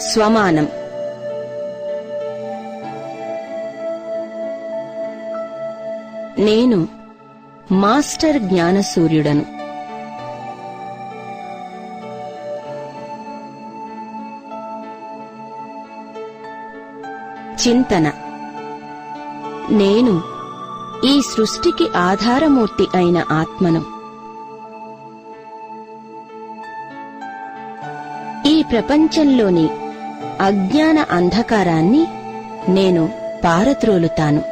స్వమానం. నేను మాస్టర్ జ్ఞానసూర్యుడను. చింతన. నేను ఈ సృష్టికి ఆధారమూర్తి అయిన ఆత్మను. ఈ ప్రపంచంలోని అజ్ఞాన అంధకారాన్ని నేను పారద్రోలుతాను.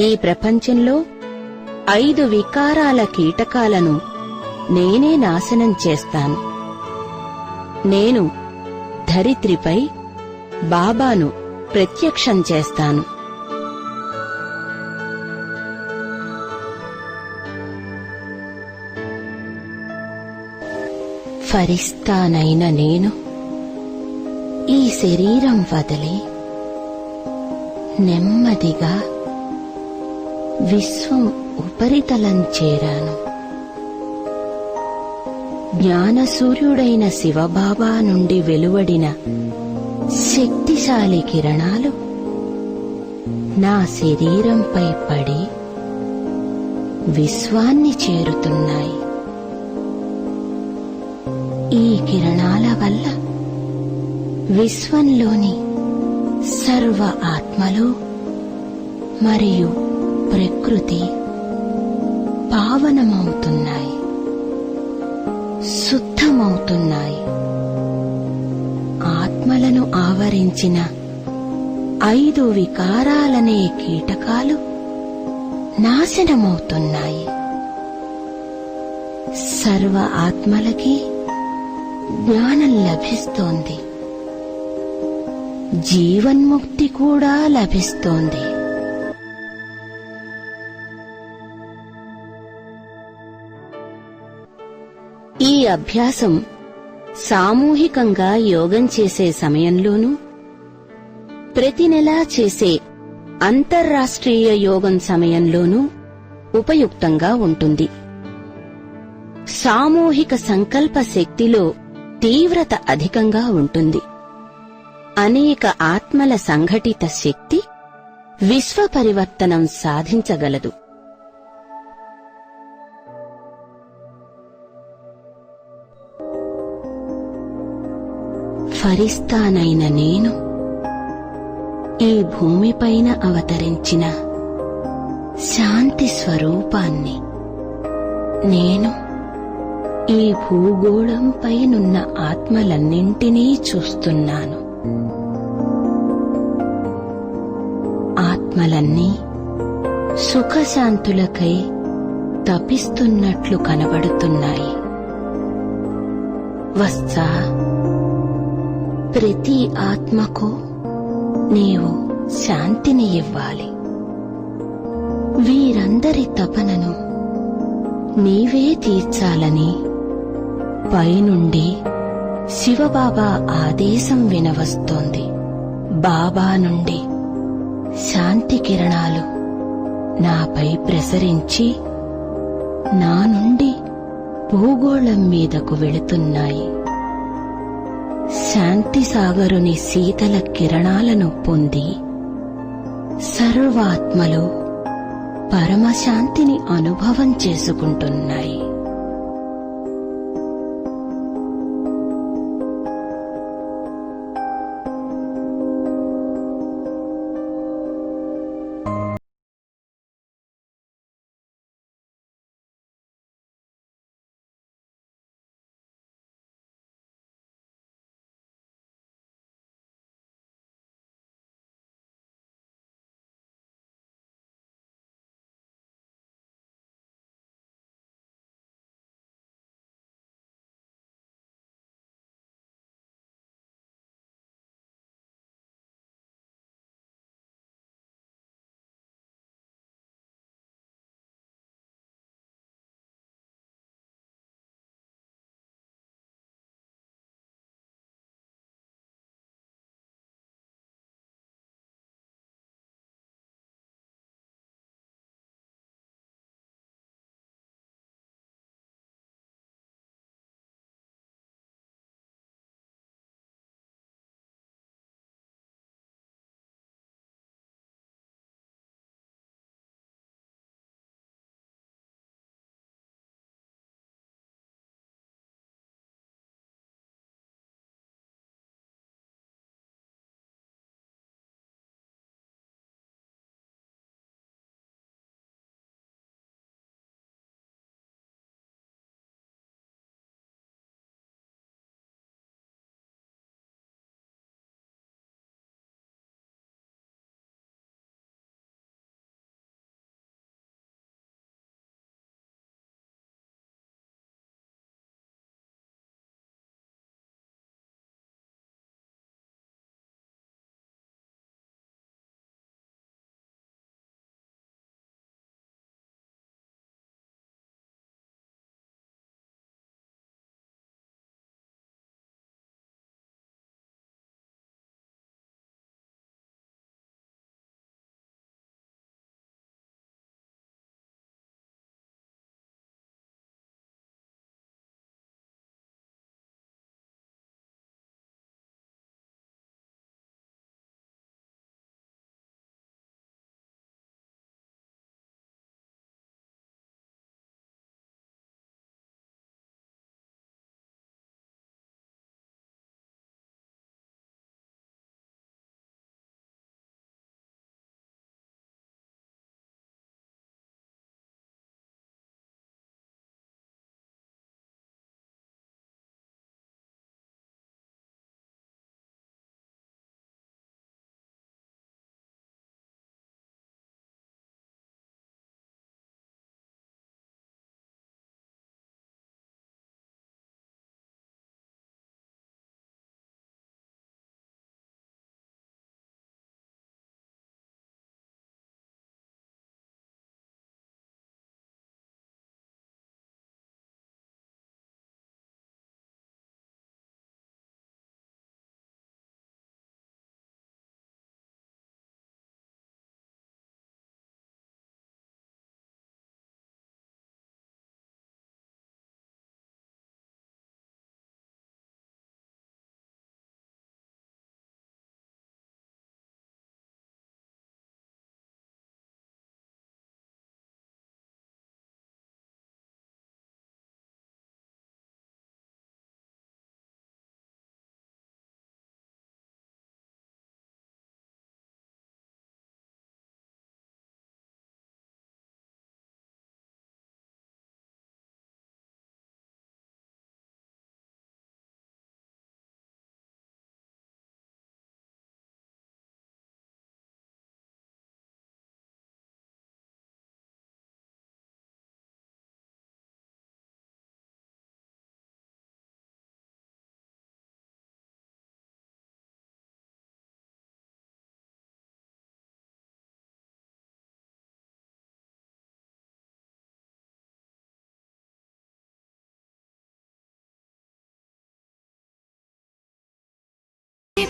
ఈ ప్రపంచంలో 5 వికారాల కీటకాలను నేనే నాశనం చేస్తాను. నేను ధరిత్రిపై బాబాను ప్రత్యక్షం చేస్తాను. ఫరిస్తానైన నేను ఈ శరీరం వదిలి నెమ్మదిగా విశ్వం ఉపరితలం చేరాను. జ్ఞానసూర్యుడైన శివబాబా నుండి వెలువడిన శక్తిశాలి కిరణాలు నా శరీరంపై పడి విశ్వాన్ని చేరుతున్నాయి. ఈ కిరణాల వల్ల విశ్వంలోని సర్వ ఆత్మలు మరియు ప్రకృతి పావనమవుతున్నాయి, శుద్ధమవుతున్నాయి. ఆత్మలను ఆవరించిన 5 వికారాలనే కీటకాలు నాశనమవుతున్నాయి. సర్వ ఆత్మలకి జ్ఞానం లభిస్తోంది, జీవన్ముక్తి కూడా లభిస్తోంది. ఈ అభ్యాసం సామూహికంగా యోగం చేసే సమయంలోనూ, ప్రతి నెలా చేసే అంతర్రాష్ట్రీయ యోగం సమయంలోనూ ఉపయుక్తంగా ఉంటుంది. సామూహిక సంకల్ప శక్తిలో తీవ్రత అధికంగా ఉంటుంది. అనేక ఆత్మల సంఘటిత శక్తి విశ్వ పరివర్తనం సాధించగలదు. ఫరిస్తానైన నేను ఈ భూమిపైన అవతరించిన శాంతి స్వరూపాన్ని. నేను ఈ భూగోళంపైనున్న ఆత్మలన్నింటినీ చూస్తున్నాను. ఆత్మలన్నీ సుఖశాంతులకై తపిస్తున్నట్లు కనబడుతున్నాయి. వత్సా, ప్రతి ఆత్మకు నీవు శాంతిని ఇవ్వాలి. వీరందరి తపనను నీవే తీర్చాలని పైనుండి శివబాబా ఆదేశం వినవస్తోంది. బాబా నుండి శాంతి కిరణాలు నాపై ప్రసరించి నా నుండి భూగోళం మీదకు వెళుతున్నాయి. శాంతి సాగరుని శీతల కిరణాలను పొంది సర్వాత్మలు పరమశాంతిని అనుభవం చేసుకుంటున్నాయి.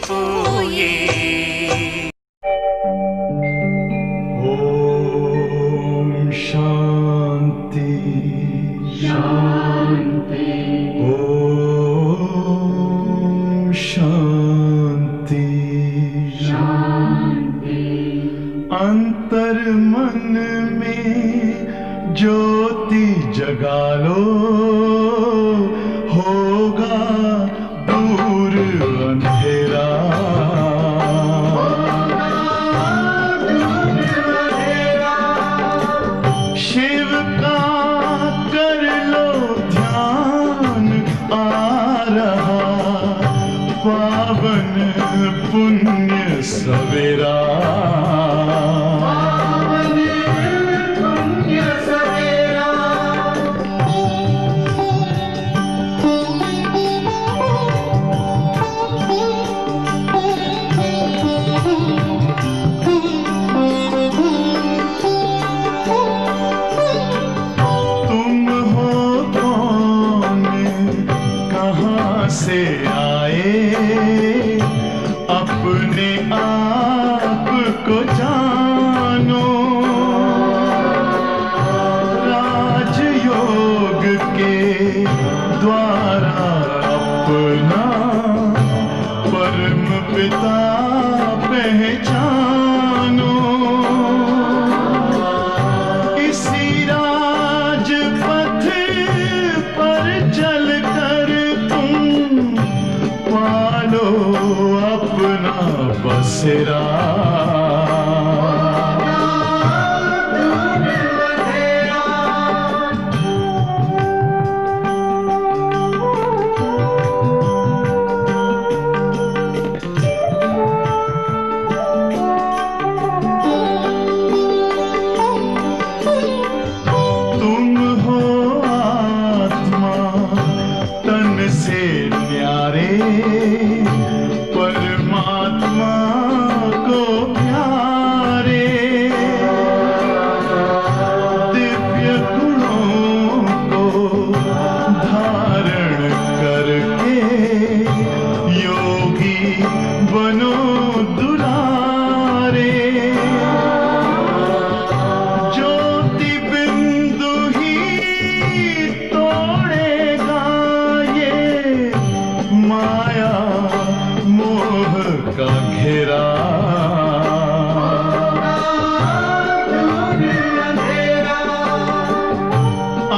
పోయే ओम शांति शांति ओम शांति शांति अंतर मन में ज्योति जगा लो होगा दूर अंधेरा शिव का कर लो ध्यान आ रहा पावन पुण्य सवेरा से आए अपने आप को जानो राजयोग के द्वारा अपना परम पिता पहचानो इसी राजपथ पर चलकर पालो अपना बसेरा तुम हो आत्मा तन से न्यारे परमात्मा को प्यारे दिव्य गुणों को धारण करके योगी बनो दुलारे ज्योति बिंदु ही तोड़ेगा ये माया मोह का घेरा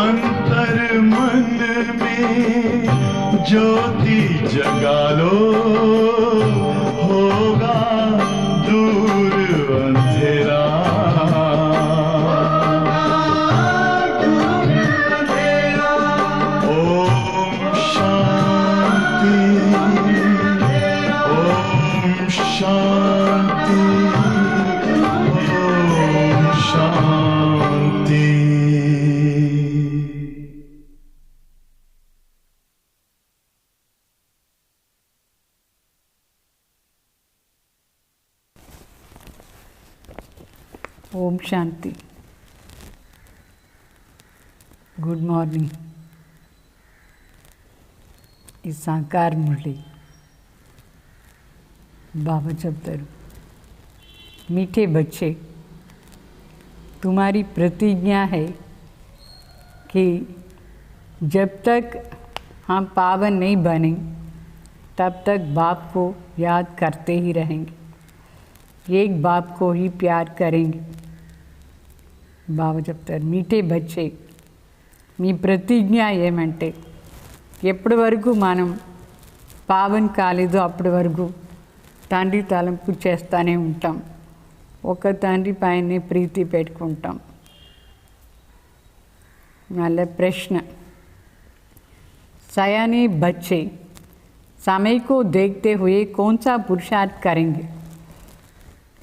अंतर मन में ज्योति जगा लो होगा दूर अंधेरा ओम शांति ओम शांति ओम शांति ओम शांति। Good morning. ఈ సాకార మురళి बाबा చెప్తారు, मीठे बच्चे तुम्हारी प्रतिज्ञा है कि जब तक हम पावन नहीं बने तब तक बाप को याद करते ही रहेंगे, एक बाप को ही प्यार करेंगे। బాబా చెప్తారు, మీటే బచ్చే మీ ప్రతిజ్ఞ ఏమంటే ఎప్పటి వరకు మనం పావన్ కాలేదో అప్పటి వరకు తండ్రి తలంపు చేస్తూనే ఉంటాం, ఒక తండ్రి పైనే ప్రీతి పెట్టుకుంటాం। మళ్ళీ ప్రశ్న, सयाने बच्चे समय को देखते हुए कौन सा पुरुषार्थ करेंगे?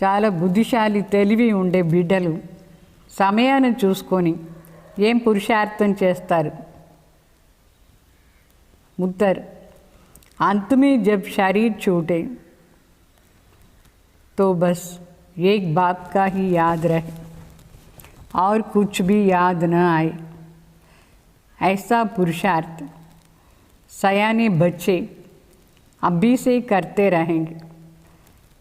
చాలా బుద్ధిశాలి తెలివి ఉండే బిడ్డలు సమయాన్ని చూసుకొని ఏం పురుషార్థం చేస్తారు? उत्तर, अंत में जब शरीर छूटे तो बस एक बाप का ही याद रहे और कुछ भी याद न आए, ऐसा पुरुषार्थ सयाने बच्चे अभी से करते रहेंगे,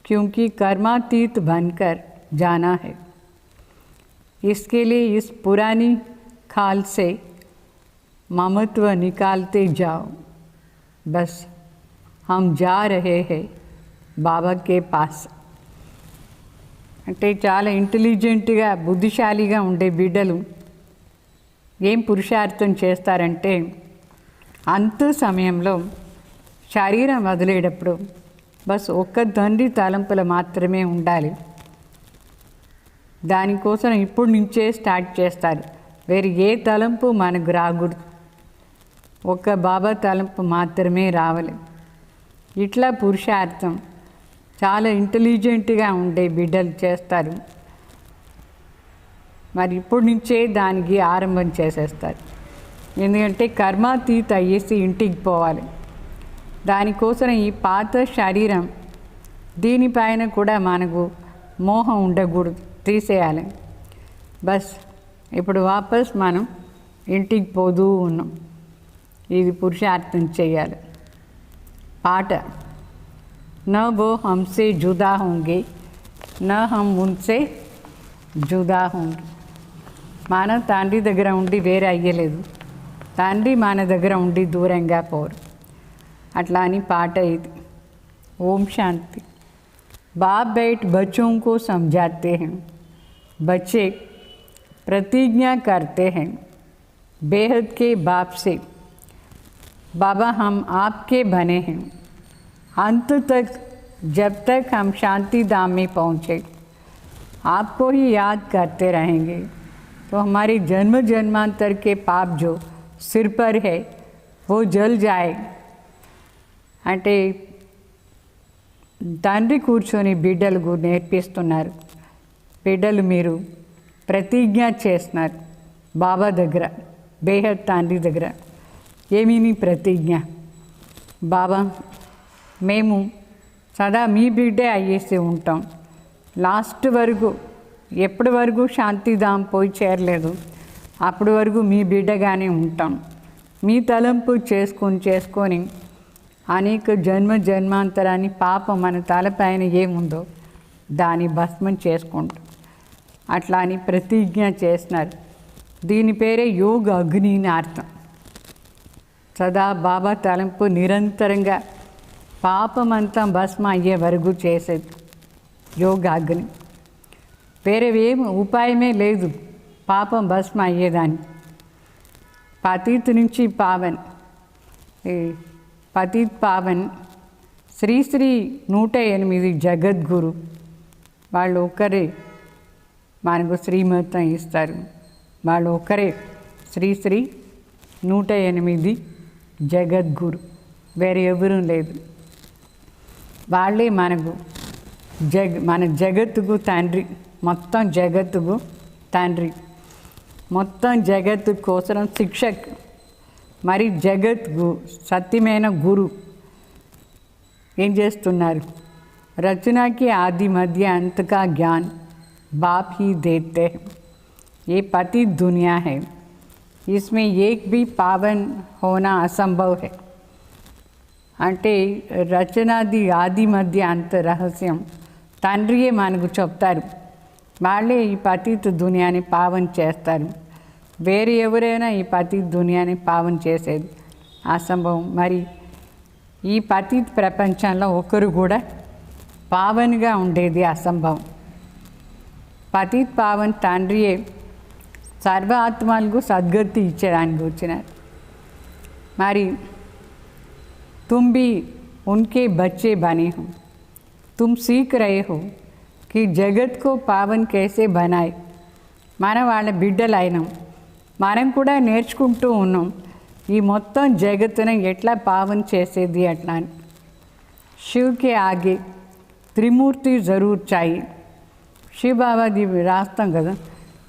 क्योंकि कर्मातीत बनकर जाना है। इसके लिए इस पुरानी खाल से ममत्व निकालते जाओ। बस हम जा रहे हैं బాబా కే పాస్. అంటే చాలా ఇంటెలిజెంట్గా బుద్ధిశాలిగా ఉండే బిడ్డలు ఏం పురుషార్థం చేస్తారంటే, అంత సమయంలో శరీరం వదిలేటప్పుడు బస్ ఒక్క తండ్రి తలంపులు మాత్రమే ఉండాలి. దానికోసం ఇప్పుడు నుంచే స్టార్ట్ చేస్తారు. వేరే ఏ తలంపు మనకు రాకూడదు, ఒక్క బాబా తలంపు మాత్రమే రావాలి. ఇట్లా పురుషార్థం చాలా ఇంటెలిజెంట్గా ఉండే బిడ్డలు చేస్తారు. మరి ఇప్పుడు నుంచే దానికి ఆరంభం చేసేస్తారు. ఎందుకంటే కర్మాతీత అయ్యేసి ఇంటికి పోవాలి. దానికోసం ఈ పాత శరీరం దీనిపైన కూడా మనకు మోహం ఉండకూడదు, తీసేయాలి. బస్ ఇప్పుడు వాపస్ మనం ఇంటికి పోతూ ఉన్నాం. ఇది పురుషార్థం చేయాలి. పాట न वो हमसे जुदा होंगे न हम उनसे जुदा होंगे. మన తండ్రి దగ్గర ఉండి వేరే అయ్యలేదు, తండ్రి మన దగ్గర ఉండి దూరంగా పోరు. అట్లా అని పాట ఇది. ఓం శాంతి. बाप बैठ बच्चों को समझाते हैं, बच्चे प्रतिज्ञा करते हैं बेहद के बाप से, बाबा हम आपके बने हैं. अंत तक जब तक हम शांति धाम में पहुँचे आपको ही याद करते रहेंगे, तो हमारे जन्म जन्मांतर के पाप जो सिर पर है वो जल जाए. అంటే తండ్రి కూర్చొని బిడ్డలకు నేర్పిస్తున్నారు. బిడ్డలు మీరు ప్రతిజ్ఞ చేస్తున్నారు బాబా దగ్గర, బేహద్ తండ్రి దగ్గర. ఏమీ ప్రతిజ్ఞ? బాబా మేము సదా మీ బిడ్డే అయ్యేసి ఉంటాం. లాస్ట్ వరకు ఎప్పటి వరకు శాంతిధామ్ పోయి చేరలేదు అప్పటి వరకు మీ బిడ్డగానే ఉంటాం. మీ తలంపు చేసుకొని అనేక జన్మాంతరాన్ని పాపం మన తలపైన ఏముందో దాన్ని భస్మం చేసుకుంటాం. అట్లా అని ప్రతిజ్ఞ చేస్తున్నారు. దీని పేరే యోగ అగ్ని అని అర్థం. సదా బాబా తలంపు నిరంతరంగా పాపమంతా భస్మ అయ్యే వరకు చేసేది యోగాగ్ని. వేరే ఏం ఉపాయమే లేదు పాపం భస్మ అయ్యేదాన్ని. పతీత్ నుంచి పావన్, పతీత్ పావన్ శ్రీ శ్రీ 108 జగద్గురు వాళ్ళు ఒక్కరే మనకు శ్రీమతం ఇస్తారు. వాళ్ళు ఒక్కరే శ్రీ శ్రీ 108 జగద్గురు, వేరే ఎవరూ లేదు. వాళ్ళే మనకు మన జగత్తుకు తండ్రి, మొత్తం జగత్తుకు తండ్రి, మొత్తం జగత్తు కోసం శిక్షక్, మరి జగత్కు సత్యమైన గురు. ఏం చేస్తున్నారు? రచనకి ఆది మధ్య अंत का ज्ञान बाप ही देते हैं. ये पतित दुनिया है, इसमें एक भी पावन होना असंभव है. అంటే రచనాది ఆది మధ్య అంత రహస్యం తండ్రియే మనకు చెప్తారు. వాళ్ళే ఈ పతిత్ దునియాని పావన్ చేస్తారు. వేరే ఎవరైనా ఈ పతిత్ దునియాని పావన్ చేసేది అసంభవం. మరి ఈ పతిత్ ప్రపంచంలో ఒకరు కూడా పావన్గా ఉండేది అసంభవం. పతిత్ పావన్ తండ్రియే సర్వ ఆత్మలకు సద్గతి ఇచ్చడానికి వచ్చినారు. మరి तुम भी उनके बच्चे बने हो, तुम सीख रहे हो कि जगत को पावन कैसे बनाए. మన వాళ్ళ బిడ్డలైనాం, మనం కూడా నేర్చుకుంటూ ఉన్నాం ఈ మొత్తం జగత్తును ఎట్లా పావన్ చేసేది అట్లా అని. శివ్కి ఆగే త్రిమూర్తి జరూర్ చాయి. శివ్ బాబాది రాస్తాం కదా,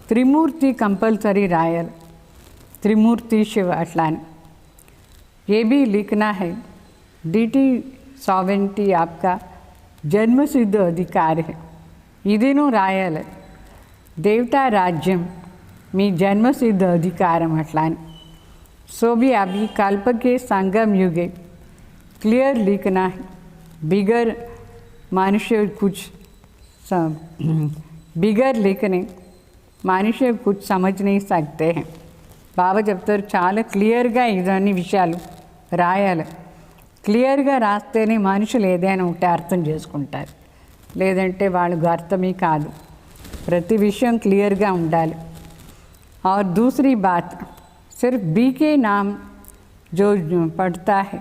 త్రిమూర్తి కంపల్సరీ రాయాలి. త్రిమూర్తి శివ్ అట్లా అని. ये भी लिखना है डीटी सॉवेरेंटी आपका जन्म सिद्ध अधिकार है. ఇదేను రాయాలి. దేవతా రాజ్యం మీ जन्मसिद्ध अधिकारम अट्ला. सो भी अभी कल्प के संगम युगे क्लियर लिखना है, बिगर मनुष्य कुछ बिगर लिखने మనిషి कुछ समझ नहीं सकते हैं. బాబా చెప్తారు చాలా క్లియర్గా ఇదన్నీ విషయాలు రాయాలి. క్లియర్గా రాస్తేనే మనుషులు ఏదైనా ఉంటే అర్థం చేసుకుంటారు, లేదంటే వాళ్ళకు అర్థమే కాదు. ప్రతి విషయం క్లియర్గా ఉండాలి. और दूसरी बात, सिर्फ बी के नाम जो पढ़ता है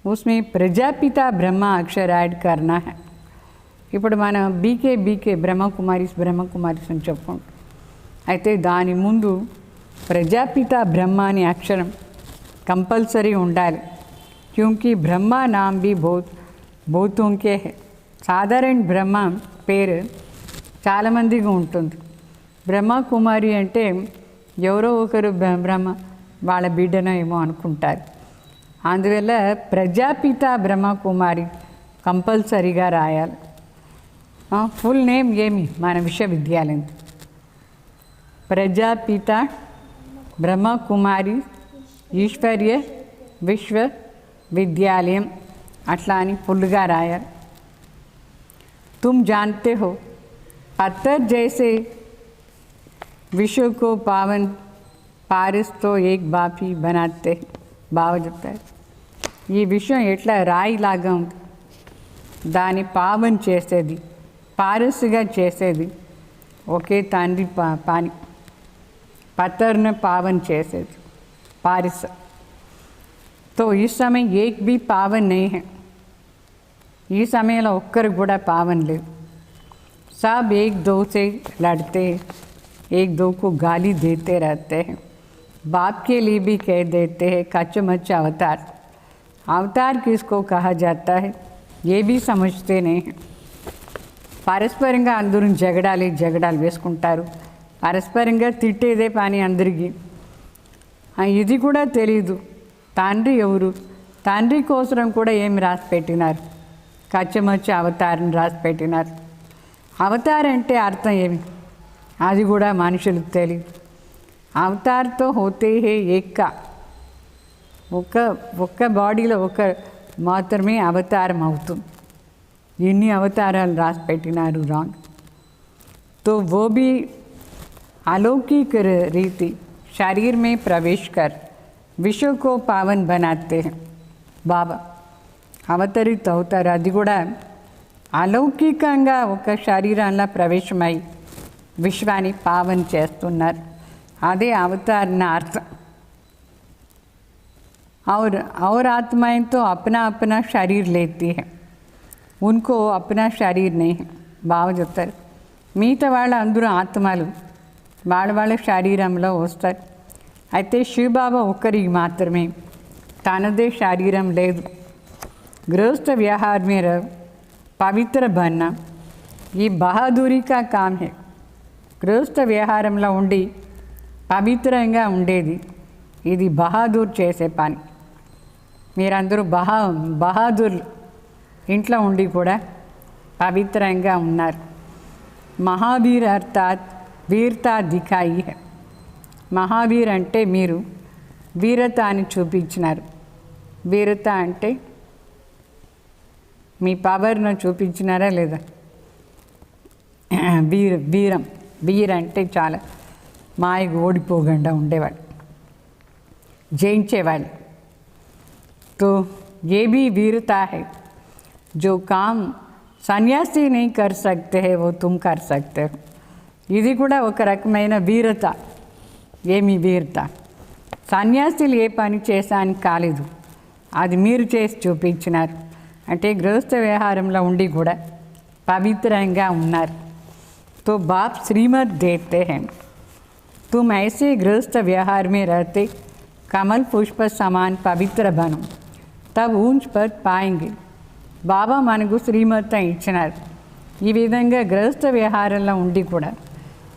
उसमें प्रजापिता ब्रह्मा अक्षर ऐड करना है. ఇప్పుడు మనం బీకే బ్రహ్మకుమారిస్ అని చెప్పుకుంటాం. అయితే దాని ముందు ప్రజాపిత బ్రహ్మ అనే అక్షరం కంపల్సరీ ఉండాలి. క్యూంకి బ్రహ్మ నామ్ బి బోతుంకే సాధారణ బ్రహ్మ పేరు చాలామందికి ఉంటుంది. బ్రహ్మకుమారి అంటే ఎవరో ఒకరు బ్రహ్మ వాళ్ళ బిడ్డనో ఏమో అనుకుంటారు. అందువల్ల ప్రజాపిత బ్రహ్మకుమారి కంపల్సరీగా రాయాలి. ఫుల్ నేమ్ ఏమి మన విశ్వవిద్యాలయం ప్రజాపిత బ్రహ్మకుమారి ఈశ్వర్య విశ్వవిద్యాలయం అట్లా అని ఫుల్గా రాయాలి. तुम जानते हो पत्थर जैसे विश्व को पावन पारस तो एक बाप ही बनाते బాబా చెప్తారు. ఈ విషయం ఎట్లా రాయిలాగా ఉంది, దాన్ని పావన్ చేసేది పారస్గా చేసేది ఒకే తండ్రి పాని. పత్తర్ను పావన్ చేసేది पारस. तो इस समय एक भी पावन नहीं है. ఈ సమయంలో ఒక్కరు కూడా పావన్ లేదు. सब एक दो से लड़ते, एक दो को गाली देते रहते हैं. बाप के लिए भी कह देते हैं कच्चमच्च अवतार. अवतार किसको कहा जाता है ये भी समझते नहीं हैं. పరస్పరంగా అందరూ జగడాలు వేసుకుంటారు. పరస్పరంగా తిట్టేదే పని అందరికీ. ఇది కూడా తెలీదు తండ్రి ఎవరు, తండ్రి కోసం కూడా ఏమి రాసి పెట్టినారు, కచ్చమచ్చి అవతారం రాసి పెట్టినారు. అవతారం అంటే అర్థం ఏమి అది కూడా మనుషులకు తెలియదు. అవతార్తో హోతే హే ఏక్క, ఒక్క బాడీలో ఒక మాత్రమే అవతారం అవుతుంది. ఎన్ని అవతారాలు రాసి పెట్టినారు రాంగ్. तो वो भी अलौकिक रीति शरीर में प्रवेश कर विश्व को पावन बनाते हैं. బాబా అవతరిత అవుతారు. అది కూడా అలౌకికంగా ఒక శరీరంలో ప్రవేశమై విశ్వాన్ని పావన్ చేస్తున్నారు. అదే అవతారణ అర్థం. और आत्माएं तो अपना शरीर लेती है, उनको अपना शरीर नहीं है. బాబా చెప్తారు మిగతా వాళ్ళు అందరూ ఆత్మలు వాళ్ళ శరీరంలో వస్తారు. అయితే శివబాబా ఒక్కరికి మాత్రమే తనదే శరీరం లేదు. गृहस्थ व्यवहार में रह पवित्र बनना ये बहादुरी का काम है. గృహస్థ వ్యవహారంలో ఉండి పవిత్రంగా ఉండేది ఇది బహాదూర్ చేసే పని. మీరందరూ బహాదూర్లు ఇంట్లో ఉండి కూడా పవిత్రంగా ఉన్నారు. మహావీర్ అర్థాత్ వీరతా దిఖాయి హై. మహావీర్ అంటే మీరు వీరత అని చూపించినారు. వీరత అంటే మీ పవర్ను చూపించినారా లేదా. వీర్ అంటే చాలా మాయకు ఓడిపోకుండా ఉండేవాడు, జయించేవాళ్ళు. तो ये भी वीरता है जो काम సన్యాసి नहीं कर सकते हैं वो तुम कर सकते हो. ఇది కూడా ఒక రకమైన వీరత. ఏమి వీరత, సన్యాసులు ఏ పని చేశానికి కాలేదు, అది మీరు చేసి చూపించినారు. అంటే గృహస్థ వ్యవహారంలో ఉండి కూడా పవిత్రంగా ఉన్నారు. तो बाप श्रीमत देते हैं तुम ऐसे गृहस्थ व्यवहार में रहते कमल पुष्प समान पवित्र बनो तब ऊंच पद पाएंगे. బాబా మనకు శ్రీమతం ఇచ్చినారు. ఈ విధంగా గృహస్థ వ్యవహారంలో ఉండి కూడా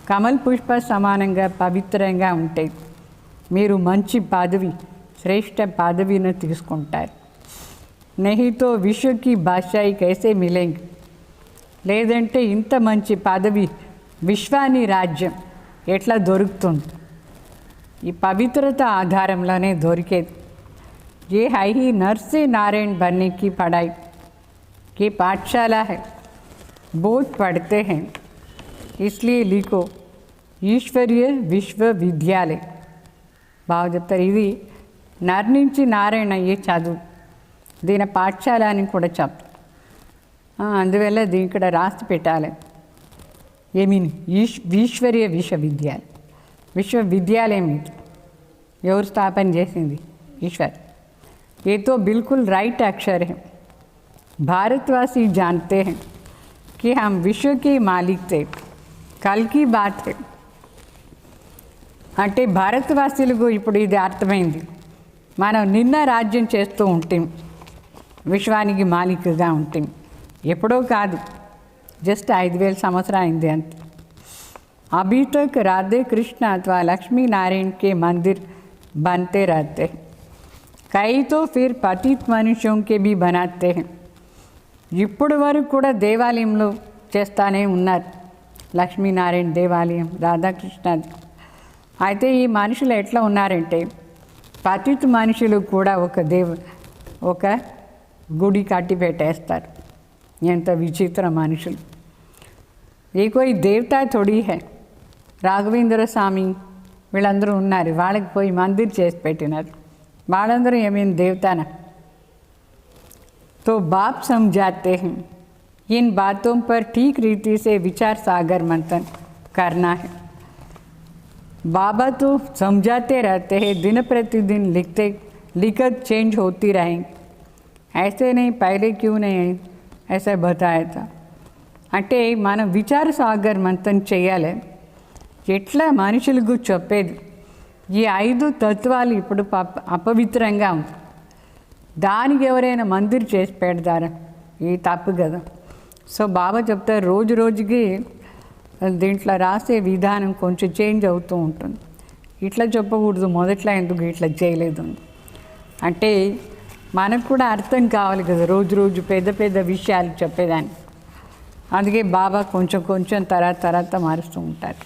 కమల్ పుష్ప సమానంగా పవిత్రంగా ఉంటే మీరు మంచి పదవి, శ్రేష్ఠ పదవిని తీసుకుంటారు. నహితో విశ్వకి బాద్షాయి కైసే మిలేంగి. లేదంటే ఇంత మంచి పదవి, విశ్వాని రాజ్యం ఎట్లా దొరుకుతుంది. ఈ పవిత్రత ఆధారంలోనే దొరికేది. ये है ही नर से नारायण बनने की पढ़ाई की पाठशाला है। बहुत पढ़ते हैं, इसलिए लिखो ఈశ్వరీయ విశ్వవిద్యాలయ. బాగా చెప్తారు. ఇది నర్ నుంచి నారాయణ అయ్యే చదువు, దీని పాఠశాల అని కూడా చెప్తారు. అందువల్ల దీని ఇక్కడ రాసి పెట్టాలి. ఏమీని ఈశ్వరీయ విశ్వవిద్యాలయం. విశ్వవిద్యాలయం ఇది ఎవరు స్థాపన చేసింది? ఈశ్వర్. ये तो बिल्कुल राइट अक्षर है. भारतवासी जानते हैं कि हम विश्व के मालिक थे. कल की बात है. అంటే భారతవాసులకు ఇప్పుడు ఇది అర్థమైంది. మనం నిన్న రాజ్యం చేస్తూ ఉంటాం, విశ్వానికి మాలికగా ఉంటాం. ఎప్పుడో కాదు, జస్ట్ 5000 సంవత్సరం అయింది అంతే. अभी तक राधे कृष्ण अथवा लक्ष्मी नारायण के मंदिर बनते रहते हैं. कई तो फिर पतित मनुष्यों के भी बनाते हैं. ఇప్పుడు వరకు కూడా దేవాలయంలో చేస్తానే ఉన్నారు. లక్ష్మీనారాయణ దేవాలయం, రాధాకృష్ణ. అయితే ఈ మనుషులు ఎట్లా ఉన్నారంటే, పతిత మనుషులు కూడా ఒక గుడి కట్టి పెట్టేస్తారు. ఎంత విచిత్ర మనుషులు. ఏ కోయి దేవతా తోడి హై. రాఘవేంద్ర స్వామి వీళ్ళందరూ ఉన్నారు, వాళ్ళకి పోయి మందిర్ చేసి పెట్టినారు. వాళ్ళందరూ ఏమేమి దేవతానా? तो बाप समझाते हैं इन बातों पर ठीक रीति से विचार सागर मंथन करना है. बाबा तो समझाते रहते हैं, दिन प्रतिदिन लिखत चेंज होती रहेंगी. ऐसे नहीं, पहले क्यों नहीं ऐसा बताया था. అంటే మనం విచార సాగర్ మంథన్ చేయాలి. ఎట్లా మనుషులకు చెప్పేది, ఈ 5 తత్వాలు ఇప్పుడు అపవిత్రంగా ఉంది, దానికి ఎవరైనా మందిర్ చేసి పెడతారా? ఇది తప్పు కదా. సో బాబా చెప్తారు, రోజు రోజుకి దీంట్లో రాసే విధానం కొంచెం చేంజ్ అవుతూ ఉంటుంది. ఇట్లా చెప్పకూడదు, మొదట్లో ఎందుకు ఇట్లా చేయలేదు అంటే మనకు కూడా అర్థం కావాలి కదా, రోజు రోజు పెద్ద పెద్ద విషయాలు చెప్పేదాన్ని. అందుకే బాబా కొంచెం కొంచెం తర్వాత మారుస్తూ ఉంటారు.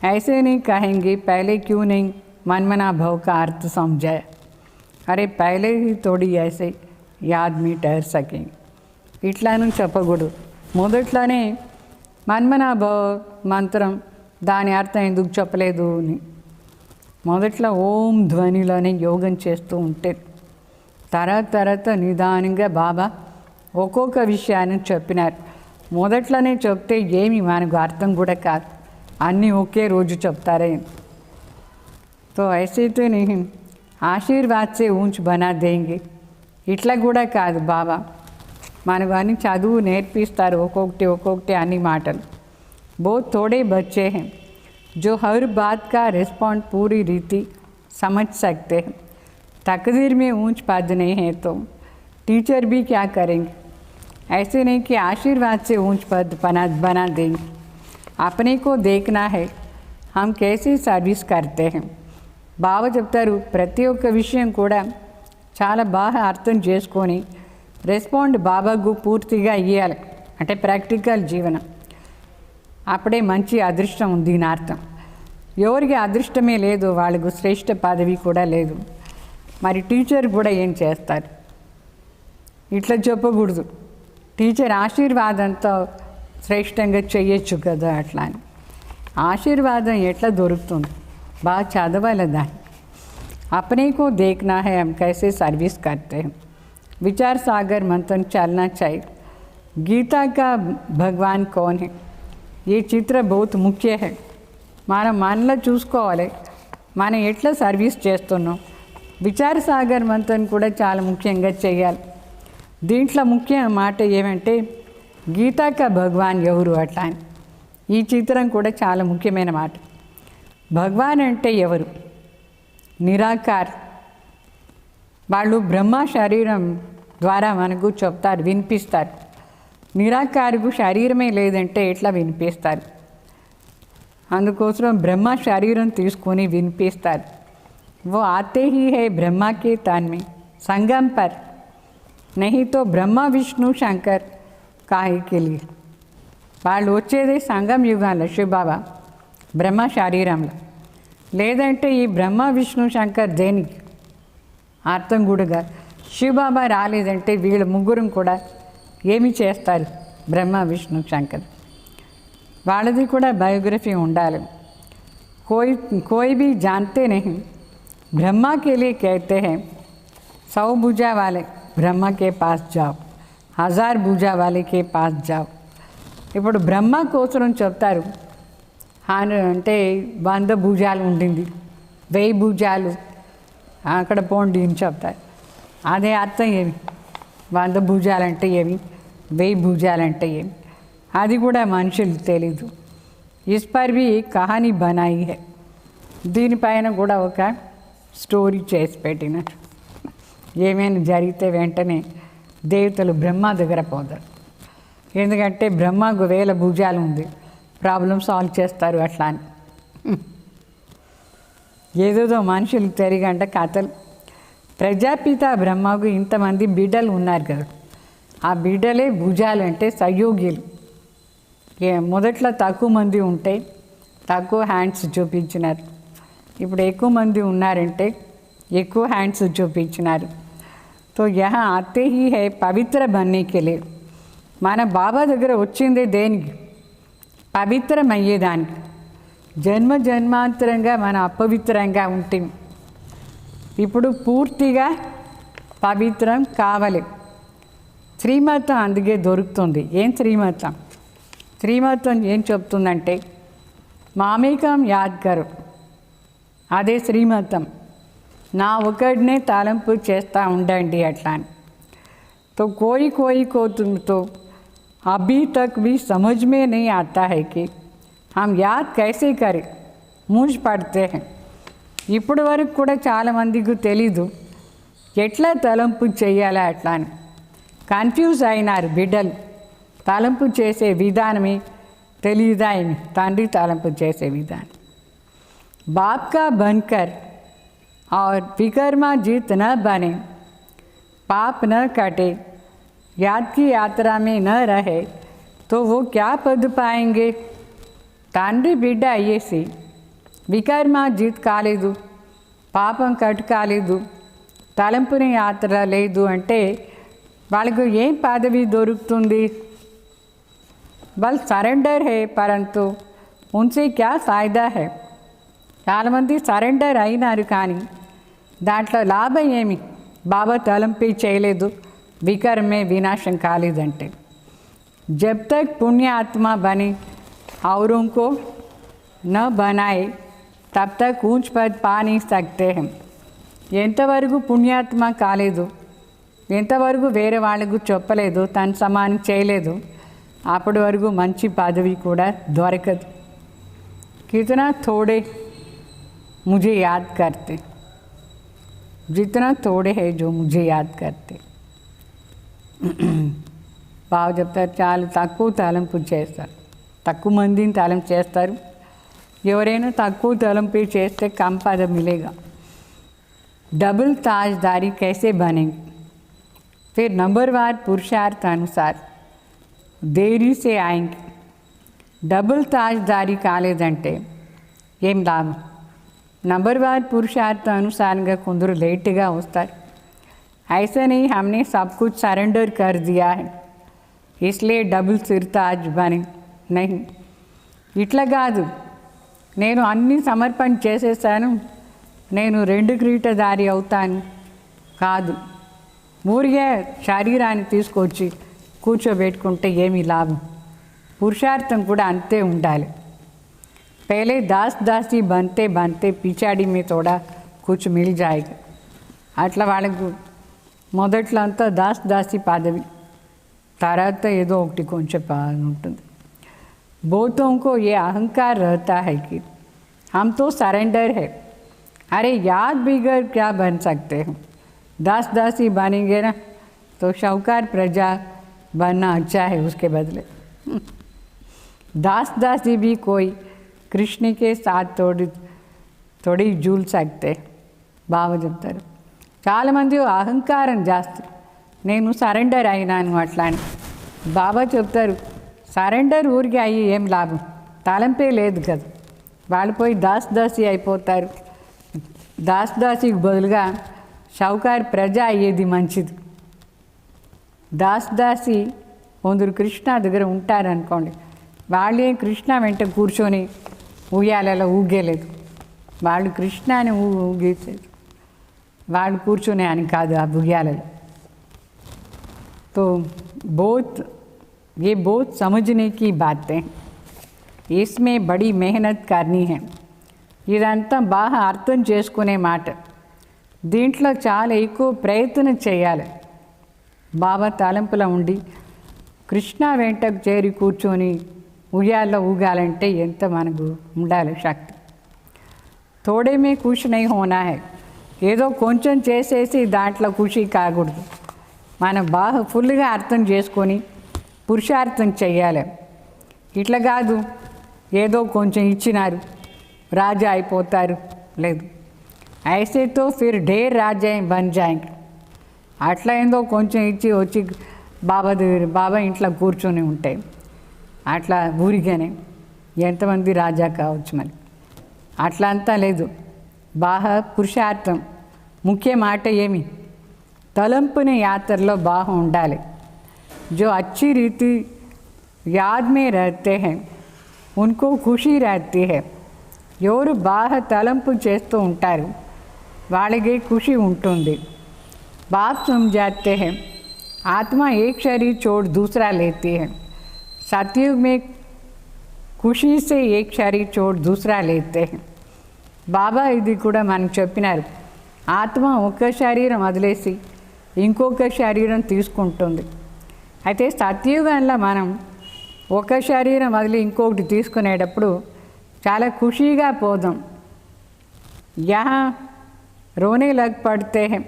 ऐसे नहीं कहेंगे पहले क्यों नहीं मनमना भाव का अर्थ समझाया. अरे पहले ही थोड़ी ऐसे याद में ठहर सकेंगे. ఇట్లాను చెప్పకూడదు. మొదట్లోనే మన్మనాభావ మంత్రం దాని అర్థం ఎందుకు చెప్పలేదు అని మొదట్లో ఓం ధ్వనిలోనే యోగం చేస్తూ ఉంటే తర్వాత నిదానంగా బాబా ఒక్కొక్క విషయాన్ని చెప్పినారు. మొదట్లోనే చెప్తే ఏమి మనకు అర్థం కూడా కాదు, అన్నీ ఒకే రోజు చెప్తారే. तो ऐसे तो नहीं, ఆశీర్వాద్ సే ఊంచ్ బనా దేంగే. ఇట్లా కూడా కాదు, బాబా మనకు అన్ని చదువు నేర్పిస్తారు, ఒక్కొక్కటి అన్ని మాటలు. बहुत थोड़े बच्चे हैं जो हर बात का रिस्पॉन्ड पूरी रीति समझ सकते हैं. तकदीर में ऊंच पद नहीं है तो टीचर भी क्या करेंगे. ऐसे नहीं कि आशीर्वाद से ऊंच पद बना देंगे. अपने को देखना है हम कैसे सर्विस करते हैं. బాబా చెప్తారు, ప్రతి ఒక్క విషయం కూడా చాలా బాగా అర్థం చేసుకొని రెస్పాండ్ బాబాకు పూర్తిగా ఇవ్వాలి. అంటే ప్రాక్టికల్ జీవనం, అప్పుడే మంచి అదృష్టం ఉంది దీని అర్థం. ఎవరికి అదృష్టమే లేదు వాళ్ళకు శ్రేష్ఠ పదవి కూడా లేదు. మరి టీచర్ కూడా ఏం చేస్తారు? ఇట్లా చెప్పకూడదు. టీచర్ ఆశీర్వాదంతో శ్రేష్టంగా చేయొచ్చు కదా అట్లా అని. ఆశీర్వాదం ఎట్లా దొరుకుతుంది? బాగా చదవాలి దాన్ని. अपने को देखना है हम कैसे सर्विस करते हैं. विचार सागर मंथन चलना चाहिए. गीता का भगवान कौन है, ये चित्र बहुत मुख्य है. మనం మనలో చూసుకోవాలి, మనం ఎట్లా సర్వీస్ చేస్తున్నాం. విచార సాగర్ మంథన్ కూడా చాలా ముఖ్యంగా చేయాలి. దీంట్లో ముఖ్య మాట ఏమంటే గీతా కా భగవాన్ ఎవరు అట్లా అని. ఈ చిత్రం కూడా చాలా ముఖ్యమైన మాట. భగవాన్ అంటే ఎవరు? నిరాకార్. వాళ్ళు బ్రహ్మ శరీరం ద్వారా మనకు చెప్తారు, వినిపిస్తారు. నిరాకారుకు శరీరమే లేదంటే ఎట్లా వినిపిస్తారు? అందుకోసం బ్రహ్మ శరీరం తీసుకొని వినిపిస్తారు. वो आते ही है ब्रह्मा के तन में संगम पर, नहीं तो ब्रह्मा विष्णु शंकर काहे के लिए. వాళ్ళు వచ్చేదే సంగం యుగాల్లో శివబాబా బ్రహ్మ శరీరంలో. లేదంటే ఈ బ్రహ్మ విష్ణు శంకర్ దేనికి? అర్థం కూడా శివబాబా రాలేదంటే వీళ్ళ ముగ్గురం కూడా ఏమి చేస్తారు? బ్రహ్మ విష్ణు శంకర్ వాళ్ళది కూడా బయోగ్రఫీ ఉండాలి. कोई भी जानते नहीं, ब्रह्मा के लिए कहते हैं 100 भुजा वाले ब्रह्मा के पास जाओ, 1000 भुजा वाले के पास जाओ. ఇప్పుడు బ్రహ్మ కోసం చెప్తారు అంటే 100 భుజాలు ఉండింది, 1000 భుజాలు అక్కడ పోండి అని చెప్తారు. అదే అర్థం ఏమి? 100 భుజాలంటే ఏమి, 1000 భుజాలంటే ఏమి? అది కూడా మనుషులకు తెలీదు. इस पर भी एक कहानी बनाई है. దీనిపైన కూడా ఒక స్టోరీ చేసి పెట్టినారు. ఏమైనా జరిగితే వెంటనే దేవతలు బ్రహ్మ దగ్గర పోతారు. ఎందుకంటే బ్రహ్మకు 1000 భుజాలు ఉంది, ప్రాబ్లం సాల్వ్ చేస్తారు అట్లా అని. ఏదేదో మనుషులకు తెలియగంట కథలు. ప్రజాపిత బ్రహ్మకు ఇంతమంది బిడ్డలు ఉన్నారు కదా, ఆ బిడ్డలే భుజాలు అంటే సహయోగ్యులు. మొదట్లో తక్కువ మంది ఉంటే తక్కువ హ్యాండ్స్ చూపించినారు, ఇప్పుడు ఎక్కువ మంది ఉన్నారంటే ఎక్కువ హ్యాండ్స్ చూపించినారు. తో యహా ఆతే హీ హై పవిత్ర బన్నీకి లే. మన బాబా దగ్గర వచ్చిందే దేనికి? పవిత్రం అయ్యేదానికి. జన్మ జన్మాంతరంగా మనం అపవిత్రంగా ఉంటాం, ఇప్పుడు పూర్తిగా పవిత్రం కావాలి. శ్రీమతం అందుకే దొరుకుతుంది. ఏం శ్రీమతం? శ్రీమతం ఏం చెప్తుందంటే మామేకం యాద్ కరు, అదే శ్రీమతం. నా ఒకడినే తలంపు చేస్తూ ఉండండి అట్లా అని. तो कोई कोई को तुम तो अभी तक भी समझ में नहीं आता है कि हम याद कैसे करें, मूझ पड़ते हैं. ఇప్పటి వరకు కూడా చాలామందికి తెలీదు ఎట్లా తలంపు చేయాలా అట్లా అని. కన్ఫ్యూజ్ అయినారు బిడ్డలు. తలంపు చేసే విధానమే తెలియదా ఏమి? తండ్రి తలంపు చేసే విధానం. बाप का बनकर और विकर्मा जीत न बने, पाप न कटे, याद की यात्रा में न रहे तो वो क्या पद पाएंगे? తండ్రి బిడ్డ అయ్యేసి వికర్మ జీత్ కాలేదు, పాపం కట్ కాలేదు, తలంపుని యాత్ర లేదు అంటే వాళ్ళకు ఏం పదవి దొరుకుతుంది? వాళ్ళు సరెండర్ హే పరంతు ఉన్సే క్యా ఫాయిదా హే. చాలామంది సరెండర్ అయినారు కానీ దాంట్లో లాభం ఏమి? బాబా తలంపి చేయలేదు, వికర్మే వినాశం కాలేదంటే. జబ్ తక్ పుణ్య ఆత్మ బని औरों को न बनाए तब तक ऊंच पद पा नहीं सकते हैं. ఎంతవరకు పుణ్యాత్మ కాలేదు, ఎంతవరకు వేరే వాళ్ళకు చెప్పలేదు, తను సమానం చేయలేదు, అప్పటి వరకు మంచి పదవి కూడా దొరకదు. कितना थोड़े मुझे याद करते, जितना थोड़े है जो मुझे याद करते. బాగా చెప్తారు, చాలా తక్కువ తలంపు చేస్తారు, తక్కువ మందిని తలం చేస్తారు. ఎవరైనా తక్కువ తలంపు చేస్తే కమ్ పద మిలేగా. डबल ताजदारी कैसे बनेंगे? फिर नंबरवार पुरुषार्थ अनुसार देरी से आएंगे. डबल ताजदारी కాలేదంటే ఏం లాభం? నంబర్వార్ పురుషార్థ అనుసారంగా కొందరు లేట్గా వస్తారు. ऐसा नहीं हमने सब कुछ सरेंडर कर दिया है इसलिए डबल सिर ताज बने नहीं. ఇట్లా కాదు, నేను అన్నీ సమర్పణ చేసేసాను, నేను 2 కిరీటధారి అవుతాను కాదు. ఊరికే శరీరాన్ని తీసుకొచ్చి కూర్చోబెట్టుకుంటే ఏమీ లాభం? పురుషార్థం కూడా అంతే ఉండాలి. पहले दास दासी बनते बनते पिछाड़ी में थोड़ा कुछ मिल जाएगा. అట్లా వాళ్ళకు మొదట్లో అంతా దాస్ దాసి పదవి, తర్వాత ఏదో ఒకటి కొంచెం ఉంటుంది. बहुतों को ये अहंकार रहता है कि हम तो सरेंडर है. अरे याद बिगड़ क्या बन सकते हैं? दास दासी बनेंगे ना तो शाहूकार प्रजा बनना अच्छा है उसके बदले. दास दासी भी कोई कृष्ण के साथ थोड़ी झूल सकते. బాగా చెప్తారు. చాలామంది అహంకారం జాస్తి, నేను సరెండర్ అయినాను అట్లా అని. బాబా చెప్తారు, సరెండర్ ఊరికి అయ్యి ఏం లాభం? తలంపే లేదు కదా. వాళ్ళు పోయి దాస్ దాసి అయిపోతారు. దాస్ దాసికి బదులుగా షౌకార్ ప్రజ అయ్యేది మంచిది. దాసి కొందరు కృష్ణ దగ్గర ఉంటారనుకోండి, వాళ్ళే కృష్ణ వెంట కూర్చొని ఊయాలలో ఊగేలేదు, వాళ్ళు కృష్ణని ఊగేసేది, వాళ్ళు కూర్చొని అని కాదు ఆ ఉయ్యాలలో. तो ये बहुत समझने की बातें, इसमें बड़ी मेहनत करनी है. ఇదంతా బాగా అర్థం చేసుకునే మాట. దీంట్లో చాలా ఎక్కువ ప్రయత్నం చేయాలి. బాబా తలంపులో ఉండి కృష్ణ వెంటకు చేరి కూర్చొని ఉయ్యాల్లో ఊగాలంటే ఎంత మనకు ఉండాలి శక్తి. తోడే మే ఖుషి నహీ హోనా హై, ఏదో కొంచెం చేసేసి దాంట్లో ఖుషి కాకూడదు. మనం బాగా ఫుల్గా అర్థం చేసుకొని పురుషార్థం చెయ్యాలి. ఇట్లా కాదు ఏదో కొంచెం ఇచ్చినారు రాజా అయిపోతారు, లేదు. ఐసే తో ఫిర్ ఢేర్ రాజా బన్ జాయింగ్. అట్లా ఏందో కొంచెం ఇచ్చి వచ్చి బాబా దగ్గర బాబా ఇంట్లో కూర్చొని ఉంటాయి, అట్లా ఊరిగానే ఎంతమంది రాజా కావచ్చు మరి. అట్లా అంతా లేదు, బాగా పురుషార్థం. ముఖ్య మాట ఏమి, తలంపుని యాత్రలో బాగా ఉండాలి. जो अच्छी रीति याद में रहते हैं उनको खुशी रहती है. ఎవరు బాగా తలంపు చేస్తూ ఉంటారు వాళ్ళకి ఖుషి ఉంటుంది. बात समझाते हैं आत्मा एक शरीर छोड़ दूसरा लेती है. सतयुग में खुशी से एक शरीर छोड़ दूसरा लेते हैं. బాబా ఇది కూడా మనకు చెప్పినారు, ఆత్మ ఒక శరీరం వదిలేసి ఇంకొక శరీరం తీసుకుంటుంది. అయితే సత్యుగంలో మనం ఒక శరీరం వదిలి ఇంకొకటి తీసుకునేటప్పుడు చాలా ఖుషీగా పోదాం. यहाँ रोने लग पड़ते हैं,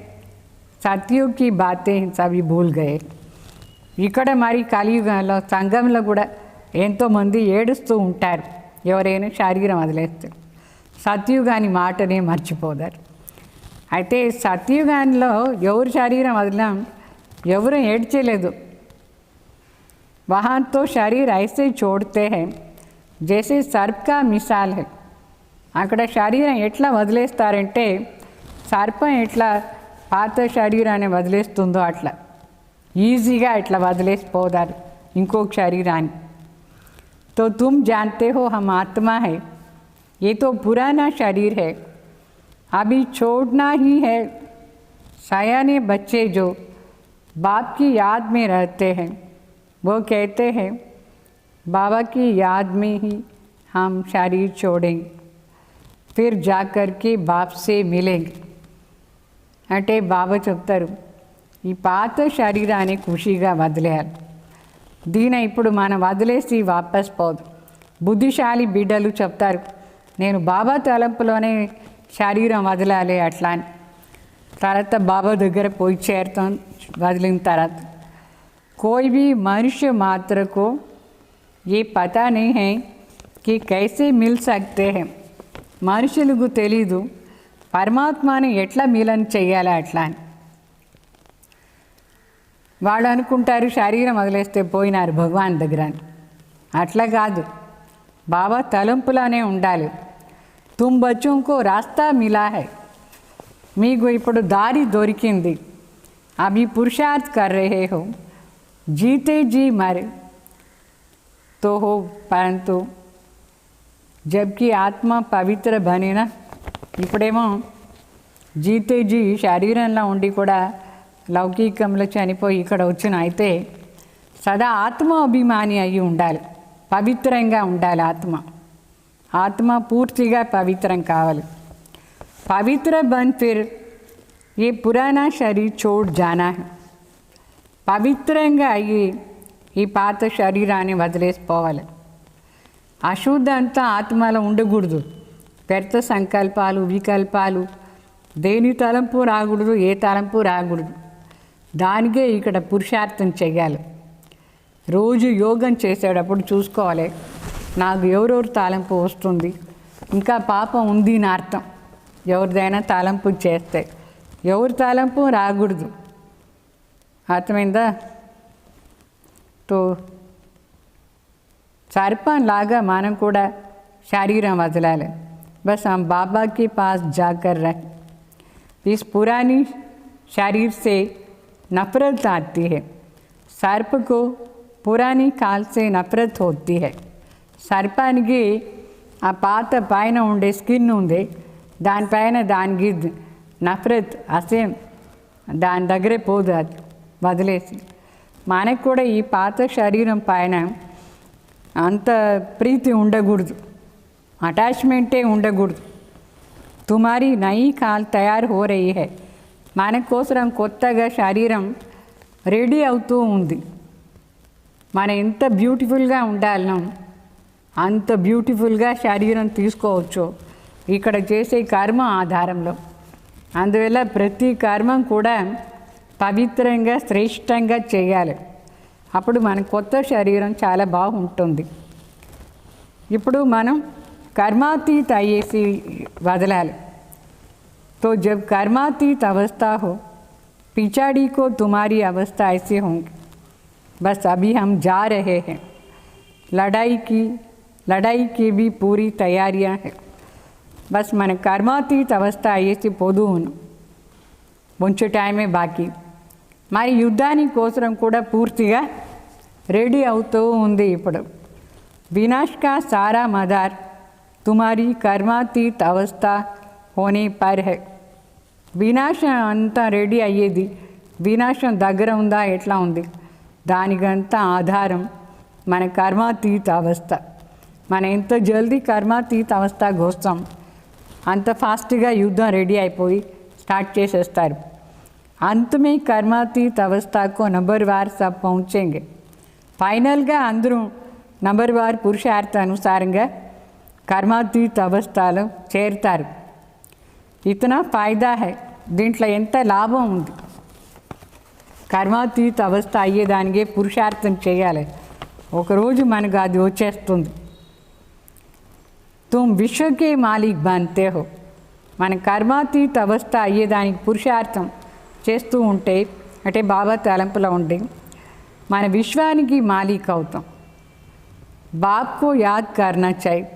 సత్యుగ్ की बातें सभी भूल गए. ఇక్కడ మరి కలియుగంలో సంఘంలో కూడా ఎంతోమంది ఏడుస్తూ ఉంటారు ఎవరైనా శరీరం వదిలేస్తే. సత్యుగాని మాటనే మర్చిపోతారు. అయితే సత్యుగానిలో ఎవరు శరీరం వదిలాం ఎవరు ఏడ్చలేదు. वहाँ तो शरीर ऐसे छोड़ते हैं जैसे सर्प का मिसाल है. అక్కడ శరీరం ఎట్లా వదిలేస్తారంటే సర్పం ఎట్లా పాత శరీరాన్ని వదిలేస్తుందో అట్లా ఈజీగా ఇట్లా వదిలేసిపోతారు ఇంకొక శరీరాన్ని. तो तुम जानते हो हम आत्मा है, ये तो पुराना शरीर है, अभी छोड़ना ही है. सयाने बच्चे जो बाप की याद में रहते हैं वो कहते हैं बाबा की याद में ही हम शरीर छोड़ेंगे, फिर जा कर के बाप से मिलेंगे. అంటే బాబా చెప్తారు ఈ పాత శరీరాన్ని ఖుషిగా వదిలేయాలి. దీని ఇప్పుడు మనం వదిలేసి వాపస్ పోదు. బుద్ధిశాలి బిడ్డలు చెప్తారు నేను బాబా తలంపులోనే శరీరం వదలాలి అట్లా అని. తర్వాత బాబా దగ్గర పోయి చేరుతాం వదిలిన తర్వాత. कोई भी मनुष्य मात्र को ये पता नहीं है कि कैसे मिल सकते हैं. మనుషులకు తెలీదు పరమాత్మని ఎట్లా మిలన చెయ్యాలి అట్లా అని. వాళ్ళు అనుకుంటారు శరీరం వదిలేస్తే పోయినారు భగవాన్ దగ్గర అని. అట్లా కాదు, బాబా తలంపులానే ఉండాలి. तुम बच्चों को रास्ता मिला है, మీకు ఇప్పుడు దారి దొరికింది. अभी पुरुषार्थ कर रहे हो, जीते जी मरे तो हो, परंतु जबकि आत्मा पवित्र बने ना. ఇప్పుడేమో జీతే జీ శరీరంలో ఉండి కూడా లౌకికంలో చనిపోయి ఇక్కడ వచ్చిన. అయితే సదా ఆత్మ అభిమాని అయి ఉండాలి, పవిత్రంగా ఉండాలి. ఆత్మ పూర్తిగా పవిత్రం కావాలి. పవిత్ర బన్ ఫిర్ ఏ పురాణా శరీర్ చోడ్ జానా హై. పవిత్రంగా అయ్యి ఈ పాత శరీరాన్ని వదిలేసిపోవాలి. అశుద్ధ అంతా ఆత్మలో ఉండకూడదు. వ్యర్థ సంకల్పాలు వికల్పాలు దేని తలంపు రాకూడదు, ఏ తలంపు రాకూడదు. దానికే ఇక్కడ పురుషార్థం చేయాలి. రోజు యోగం చేసేటప్పుడు చూసుకోవాలి నాకు ఎవరెవరు తలంపు వస్తుంది, ఇంకా పాపం ఉంది అని అర్థం. ఎవరిదైనా తలంపు చేస్తే ఎవరి తలంపు రాకూడదు, అర్థమైందా? తో సర్పం లాగా మనం కూడా శరీరం వదలాలి. बस हम बाबा के पास जाकर रह इस पुरानी शरीर से नफरत आती है। सर्प को पुरानी काल से नफरत होती है। సర్పానికి ఆ పాత పైన ఉండే స్కిన్ ఉంది, దానిపైన దానికి నఫరత్ అసేం, దాని దగ్గరే పోదు, అది వదిలేసి. మనకు కూడా ఈ పాత శరీరం పైన అంత ప్రీతి ఉండకూడదు, అటాచ్మెంటే ఉండకూడదు. తుమారి నయి కాల్ తయారు హో రही है. మన కోసం కొత్తగా శరీరం రెడీ అవుతూ ఉంది. మనం ఎంత బ్యూటిఫుల్గా ఉండాలనో అంత బ్యూటిఫుల్గా శరీరం తీసుకోవచ్చు ఇక్కడ చేసే కర్మ ఆధారంలో. అందువల్ల ప్రతి కర్మం కూడా పవిత్రంగా శ్రేష్టంగా చేయాలి. అప్పుడు మన కొత్త శరీరం చాలా బాగుంటుంది. ఇప్పుడు మనం कर्मातीत अयेसी वदलाल. तो जब कर्मातीत अवस्था हो, पिछाड़ी को तुम्हारी अवस्था ऐसे होंगी. बस अभी हम जा रहे हैं. लड़ाई की भी पूरी तैयारियां हैं. बस मन कर्मातीत अवस्था अयेसी पोदू होना కొంచెం టైమే బాకీ. మరి యుద్ధానికి కోసం కూడా పూర్తిగా రెడీ అవుతూ ఉంది. ఇప్పుడు विनाश का सारा मदार तुम्हारी कर्मातीत अवस्था होने पर है. వినాశం అంతా రెడీ అయ్యేది, వినాశం దగ్గర ఉందా ఎట్లా ఉంది, దానికంతా ఆధారం మన కర్మాతీత అవస్థ. మనం ఎంత జల్దీ కర్మాతీత అవస్థకు వస్తాం అంత ఫాస్ట్గా యుద్ధం రెడీ అయిపోయి స్టార్ట్ చేసేస్తారు. अंत में कर्मातीत अवस्था को नंबरवार सब पहुँचेंगे. ఫైనల్గా అందరూ నంబర్వార్ పురుషార్థ అనుసారంగా కర్మాతీత అవస్థలో చేరుతారు. ఇతనా ఫాయిదా హై, దీంట్లో ఎంత లాభం ఉంది. కర్మాతీత అవస్థ అయ్యేదానికే పురుషార్థం చేయాలి. ఒకరోజు మనకు అది వచ్చేస్తుంది. తుమ్ విశ్వకే మాలిక్ బన్తే హో. మన కర్మాతీత అవస్థ అయ్యేదానికి పురుషార్థం చేస్తూ ఉంటే అంటే బాబా తలంపులో ఉండి మన విశ్వానికి మాలిక్ అవుతాం. बाप को याद करना चाहिए.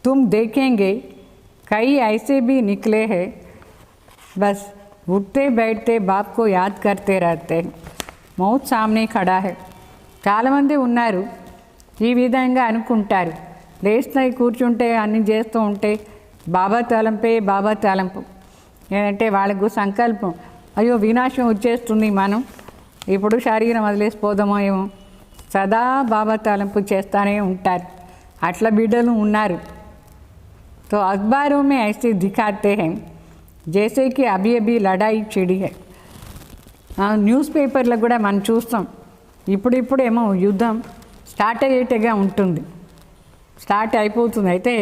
तुम देखेंगे कई ऐसे भी निकले हैं, बस उठते बैठते बाप को याद करते रहते हैं. मौत सामने खड़ा है. చాలామంది ఉన్నారు ఈ విధంగా అనుకుంటారు. లేస్తే కూర్చుంటే అన్ని చేస్తూ ఉంటే బాబా తలంపు ఏంటంటే వాళ్ళకు సంకల్పం, అయ్యో వినాశం వచ్చేస్తుంది, మనం ఇప్పుడు శరీరం వదిలేసిపోదామో ఏమో, సదా బాబా తలంపు చేస్తూనే ఉంటారు. అట్లా బిడ్డలు ఉన్నారు. तो अखबारों में ऐसे दिखाते हैं जैसे कि अभी अभी लड़ाई छिड़ी है. న్యూస్ పేపర్లో కూడా మనం చూస్తాం ఇప్పుడేమో యుద్ధం స్టార్ట్ అయ్యేట్టుగా ఉంటుంది, స్టార్ట్ అయిపోతుంది. అయితే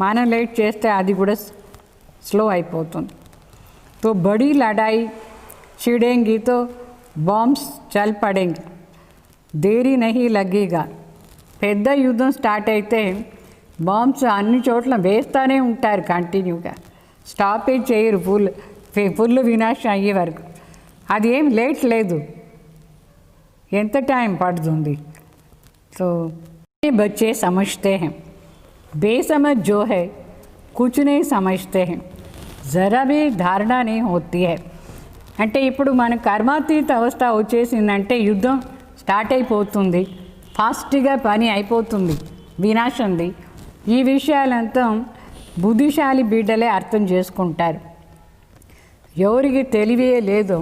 మనం లేట్ చేస్తే అది కూడా స్లో అయిపోతుంది. तो बड़ी लड़ाई छिड़ेंगी तो बॉम्ब्स चल पड़ेंगे, దేరీ నహీ లగేగా. పెద్ద యుద్ధం స్టార్ట్ అయితే బాంబ్స్ అన్ని చోట్ల వేస్తూనే ఉంటారు కంటిన్యూగా, స్టాపే చేయరు. ఫుల్ వినాశం అయ్యే వరకు. అది ఏం లేట్ లేదు, ఎంత టైం పడుతుంది. तो बच्चे समझते हैं, बेसमझ जो है कुछ नहीं समझते हैं, ज़रा भी धारणा नहीं होती है. అంటే ఇప్పుడు మన కర్మాతీత అవస్థ వచ్చేసిందంటే యుద్ధం స్టార్ట్ అయిపోతుంది, ఫాస్ట్గా పని అయిపోతుంది వినాశంది. ఈ విషయాలంతా బుద్ధిశాలి బిడ్డలే అర్థం చేసుకుంటారు. ఎవరికి తెలివే లేదో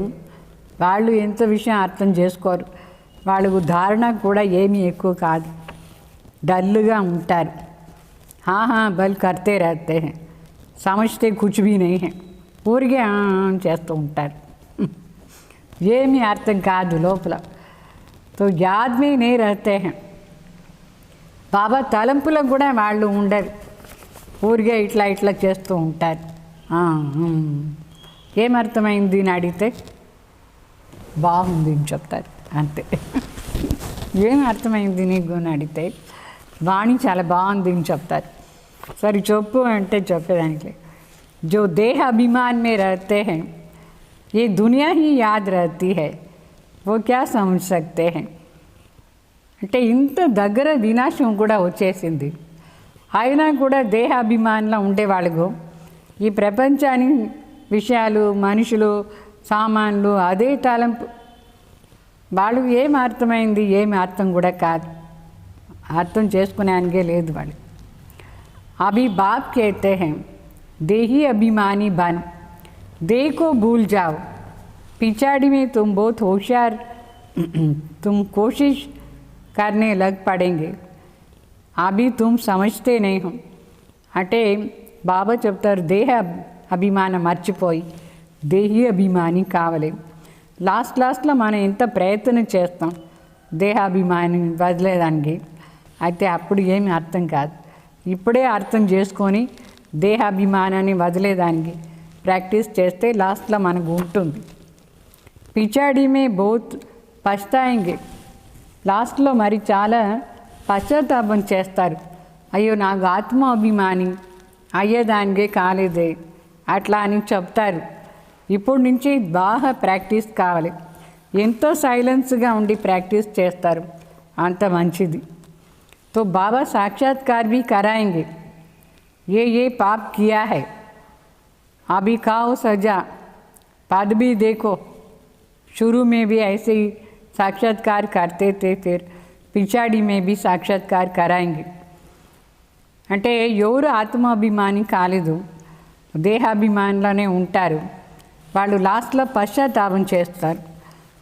వాళ్ళు ఎంత విషయం అర్థం చేసుకోరు. వాళ్ళకు ధారణ కూడా ఏమీ ఎక్కువ కాదు, డల్గా ఉంటారు. బల్ కర్తే रहते हैं, समझते कुछ भी नहीं है, ఊరికే చేస్తూ ఉంటారు. ఏమీ అర్థం కాదు లోపల. तो याद में नहीं रहते हैं. బాబా తలంపులకు కూడా వాళ్ళు ఉండరు, ఊరికే ఇట్లా చేస్తూ ఉంటారు. ఏమర్థమైంది అని అడిగితే బాగుంది అని చెప్తారు, అంతే. ఏం అర్థమైంది నీకు అని అడిగితే వాణి చాలా బాగుంది అని చెప్తారు. సరే చెప్పు అంటే చెప్పేదానికి जो देह अभिमान में रहते हैं ये दुनिया ही याद रहती है, वो क्या समझ सकते हैं. అంటే ఇంత దగ్గర వినాశం కూడా వచ్చేసింది, అయినా కూడా దేహాభిమానంలో ఉండే వాళ్ళకు ఈ ప్రపంచాన్ని విషయాలు, మనుషులు, సామాన్లు అదే తలంపు. వాళ్ళకి ఏం అర్థమైంది, ఏమి అర్థం కూడా కాదు, అర్థం చేసుకునేందుకే లేదు వాళ్ళు. अभी बाप कहते हैं देही अभिमानी बन, देह को भूल जाओ, पिछाड़ी में तुम बहुत होशियार तुम कोशिश करने लग पड़ेंगे, अभी तुम समझते नहीं हो. అంటే బాబా చెప్తారు, దేహ అభిమానం మర్చిపోయి దేహి అభిమాని కావలేము. లాస్ట్లో మనం ఎంత ప్రయత్నం చేస్తాం దేహాభిమాని వదిలేదానికి, అయితే అప్పుడు ఏమి అర్థం కాదు. ఇప్పుడే అర్థం చేసుకొని దేహాభిమానాన్ని వదిలేదానికి ప్రాక్టీస్ చేస్తే లాస్ట్లో మనకు ఉంటుంది. పిచాడీమే బహుత్ పస్తాయింగే, లాస్ట్లో మరి చాలా పశ్చాత్తాపం చేస్తారు. అయ్యో నాకు ఆత్మ అభిమాని అయ్యేదానికే కాలేదే అట్లా అని చెప్తారు. ఇప్పుడు నుంచి బాగా ప్రాక్టీస్ కావాలి. ఎంతో సైలెన్స్గా ఉండి ప్రాక్టీస్ చేస్తారు, అంత మంచిది. तो बाबा साक्षात्कार भी कराएंगे, ये पाप किया है, अभी खाओ सजा, पद भी देखो. शुरू में भी ऐसे ही साक्षात्कार करते थे, फिर पिछाड़ी में भी साक्षात्कार कराएंगे. అంటే ఎవరు ఆత్మాభిమాని కాలేదు, దేహాభిమానిలోనే ఉంటారు, వాళ్ళు లాస్ట్లో పశ్చాత్తాపం చేస్తారు.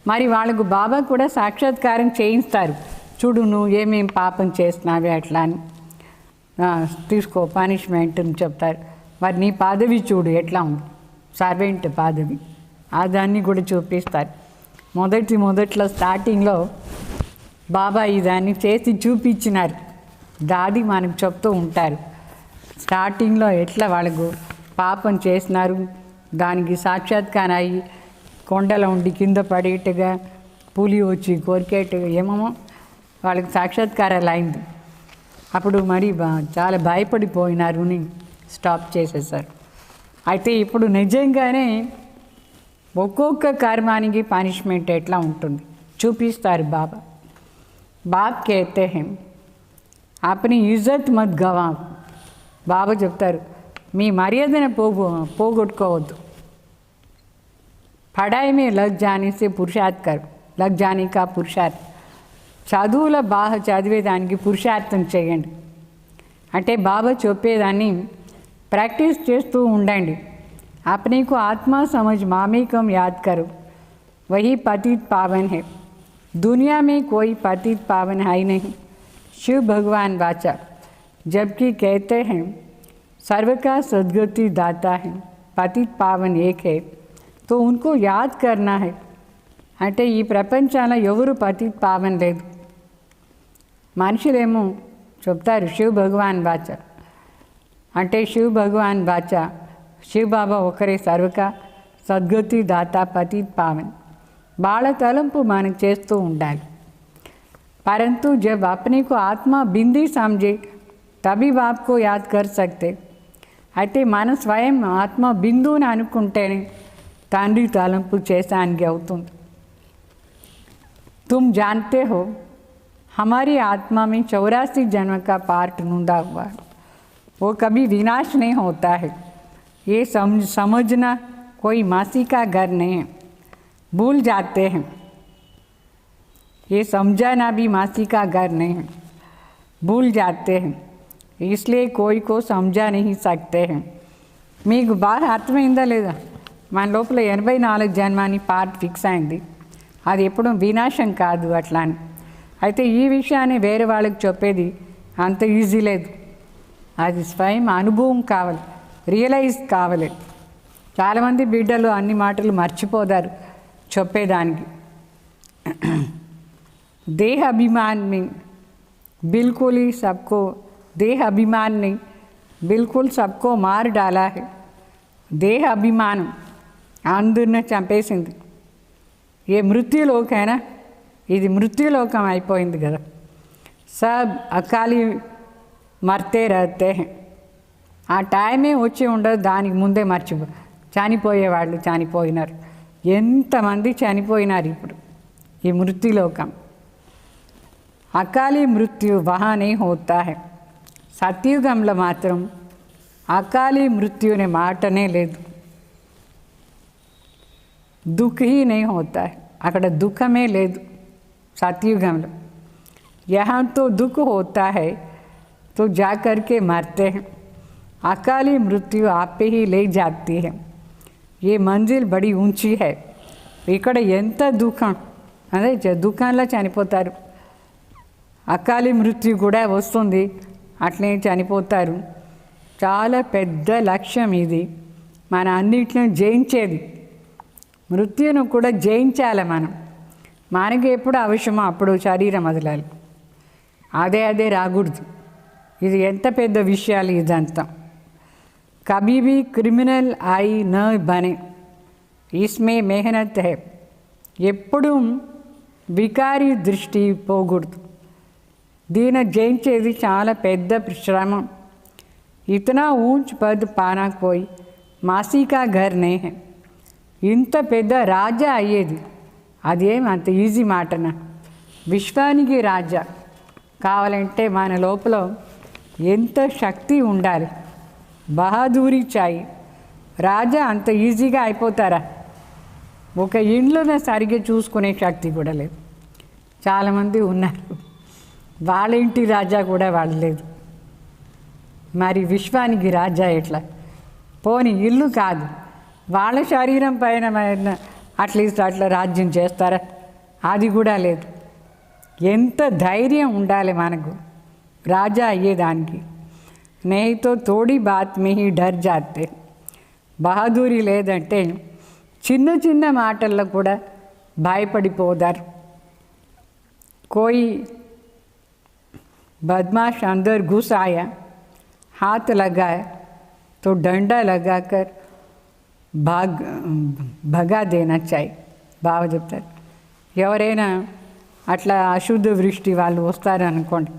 మరి వాళ్ళకు బాబా కూడా సాక్షాత్కారం చేయిస్తారు. చూడు నువ్వు ఏమేం పాపం చేసినావే అట్లా అని తీసుకో పనిష్మెంట్ అని చెప్తారు. మరి నీ పదవి చూడు ఎట్లా ఉంది, సర్వెంట్ పదవి, ఆ దాన్ని కూడా చూపిస్తారు. మొదట్లో స్టార్టింగ్లో బాబా ఇదాన్ని చేసి చూపించినారు, దాది మనకు చెప్తూ ఉంటారు. స్టార్టింగ్లో ఎట్లా వాళ్ళకు పాపం చేసినారు, దానికి సాక్షాత్కారం అయ్యి కొండలో ఉండి కింద పడేట్టుగా పులి వచ్చి కొరికేట్టుగా ఏమో వాళ్ళకి సాక్షాత్కారాలు అయింది. అప్పుడు మరి చాలా భయపడిపోయినారు అని స్టాప్ చేసేసారు. అయితే ఇప్పుడు నిజంగానే ఒక్కొక్క కర్మానికి పనిష్మెంట్ ఎట్లా ఉంటుంది చూపిస్తారు బాబా. బాబ్ कहते हैं अपनी इज्जत मत गवाओ, బాబా చెప్తారు మీ మర్యాదను పోగొట్టుకోవద్దు. पढ़ाई में लग जाने से पुरुषार्थ करो, लग जाने का पुरुषार्थ, చదువులో బాగా చదివేదానికి పురుషార్థం చేయండి. అంటే బాబా చెప్పేదాన్ని ప్రాక్టీస్ చేస్తూ ఉండండి. अपने को आत्मा समझ मामेकम याद करो, वही पतित पावन है, दुनिया में कोई पतित पावन है ही नहीं. शिव भगवान वाचा, जबकि कहते हैं सर्व का सद्गति दाता है, पतित पावन एक है, तो उनको याद करना है. అంటే ఈ ప్రపంచంలో ఎవరు పతిత్ పావన్ లేదు. మనుషులేమో చెప్తారు శివ్ భగవాన్ వాచ, అంటే శివ్ భగవాన్ వాచ శివ్ బాబా ఒకరే సర్వక సద్గతి దాత పతిత్ పావన్, వాళ్ళ తలంపు మనం చేస్తూ ఉండాలి. परंतु जब अपने को आत्मा बिंदी समझे तभी बाप को याद कर सकते. అయితే మన స్వయం ఆత్మ బిందువుని అనుకుంటేనే తండ్రి తలంపు చేసానికి అవుతుంది. तुम जानते हो हमारी आत्मा में 84 जन्म का पार्ट नूंदा हुआ है, वो कभी विनाश नहीं होता है. ये समझना कोई मासी का घर नहीं है, भूल जाते हैं. ये समझना भी मासी का घर नहीं है, भूल जाते हैं. इसलिए कोई को समझा नहीं सकते हैं. మీకు బాగా అర్థమైందా లేదా? మన లోపల 84 జన్మాని పార్ట్ ఫిక్స్ అయింది, అది ఎప్పుడు వినాశం కాదు అట్లా అని. అయితే ఈ విషయాన్ని వేరే వాళ్ళకి చెప్పేది అంత ఈజీ లేదు, అది స్వయం అనుభవం కావాలి, రియలైజ్ కావాలి. చాలామంది బిడ్డలు అన్ని మాటలు మర్చిపోతారు చెప్పేదానికి. देह अभिमान में बिल्कुल ही सबको, देह अभिमान ने बिल्कुल सबको मार डाला है. देह अभिमान అందరిని చంపేసింది. ఏ మృత్యులోక అయినా ఇది మృత్యులోకం అయిపోయింది కదా. సబ్ అకాలి మర్తే రహతే హై, ఆ టైమే వచ్చి ఉండదు, దానికి ముందే చనిపోయేవాళ్ళు చనిపోయినారు. ఎంతమంది చనిపోయినారు ఇప్పుడు ఈ మృత్యులోకం. అకాలి మృత్యు వహా नहीं होता है. సత్యుగంలో మాత్రం అకాలి మృత్యు అనే మాటనే లేదు. दुख ही नहीं होता है, అక్కడ దుఃఖమే లేదు సత్యుగంలో. यहाँ तो दुख होता है तो जा कर के मरते हैं, अकाली मृत्यु आप पे ही ले जाती है. ये मंजिल बड़ी ऊंची है. ఇక్కడ ఎంత దుఃఖం, అదే దుఃఖంలో చనిపోతారు. అకాలి మృత్యు కూడా వస్తుంది, అట్లే చనిపోతారు. చాలా పెద్ద లక్ష్యం ఇది, మన అన్నిటిని జయించేది. మృత్యును కూడా జయించాలి మనం. మనకి ఎప్పుడు అవసరమో అప్పుడు శరీరం వదలాలి, అదే రాకూడదు. ఇది ఎంత పెద్ద విషయాలు ఇదంతా. కభీ భీ క్రిమినల్ ఆయి న బనే, ఇస్మే మెహనత్ హై. ఎప్పుడు వికారి దృష్టి పోకూడదు. దీన్ని జయించేది చాలా పెద్ద శ్రమ. ఇతనా ఊంచ్ పద్ పానా కోయి మాసీ కా ఘర్ నే హై. ఇంత పెద్ద రాజా అయ్యేది అదేం అంత ఈజీ మాటనా? విశ్వానికి రాజా కావాలంటే మన లోపల ఎంత శక్తి ఉండాలి, బహాదూరి చాయి. రాజా అంత ఈజీగా అయిపోతారా? ఒక ఇంట్లోనే సరిగ్గా చూసుకునే శక్తి కూడా లేదు. చాలామంది ఉన్నారు, వాళ్ళ ఇంటి రాజా కూడా వాళ్ళు లేదు. మరి విశ్వానికి రాజా ఎట్లా? పోని ఇల్లు కాదు, వాళ్ళ శరీరం పైన అట్లీస్ట్ అట్లా రాజ్యం చేస్తారా? అది కూడా లేదు. ఎంత ధైర్యం ఉండాలి మనకు రాజా అయ్యేదానికి. నేతో తోడి బాత్ మే హీ డర్ జాతే. బహదూరి లేదంటే చిన్న చిన్న మాటల్లో కూడా భయపడిపోతారు. కోయి బద్మాష్ అందర్ घुस आया, हाथ लगाया तो डंडा लगाकर భగా దేనా చాయ్. బాగా చెప్తారు. ఎవరైనా అట్లా అశుద్ధ వృష్టి వాళ్ళు వస్తారు అనుకోండి,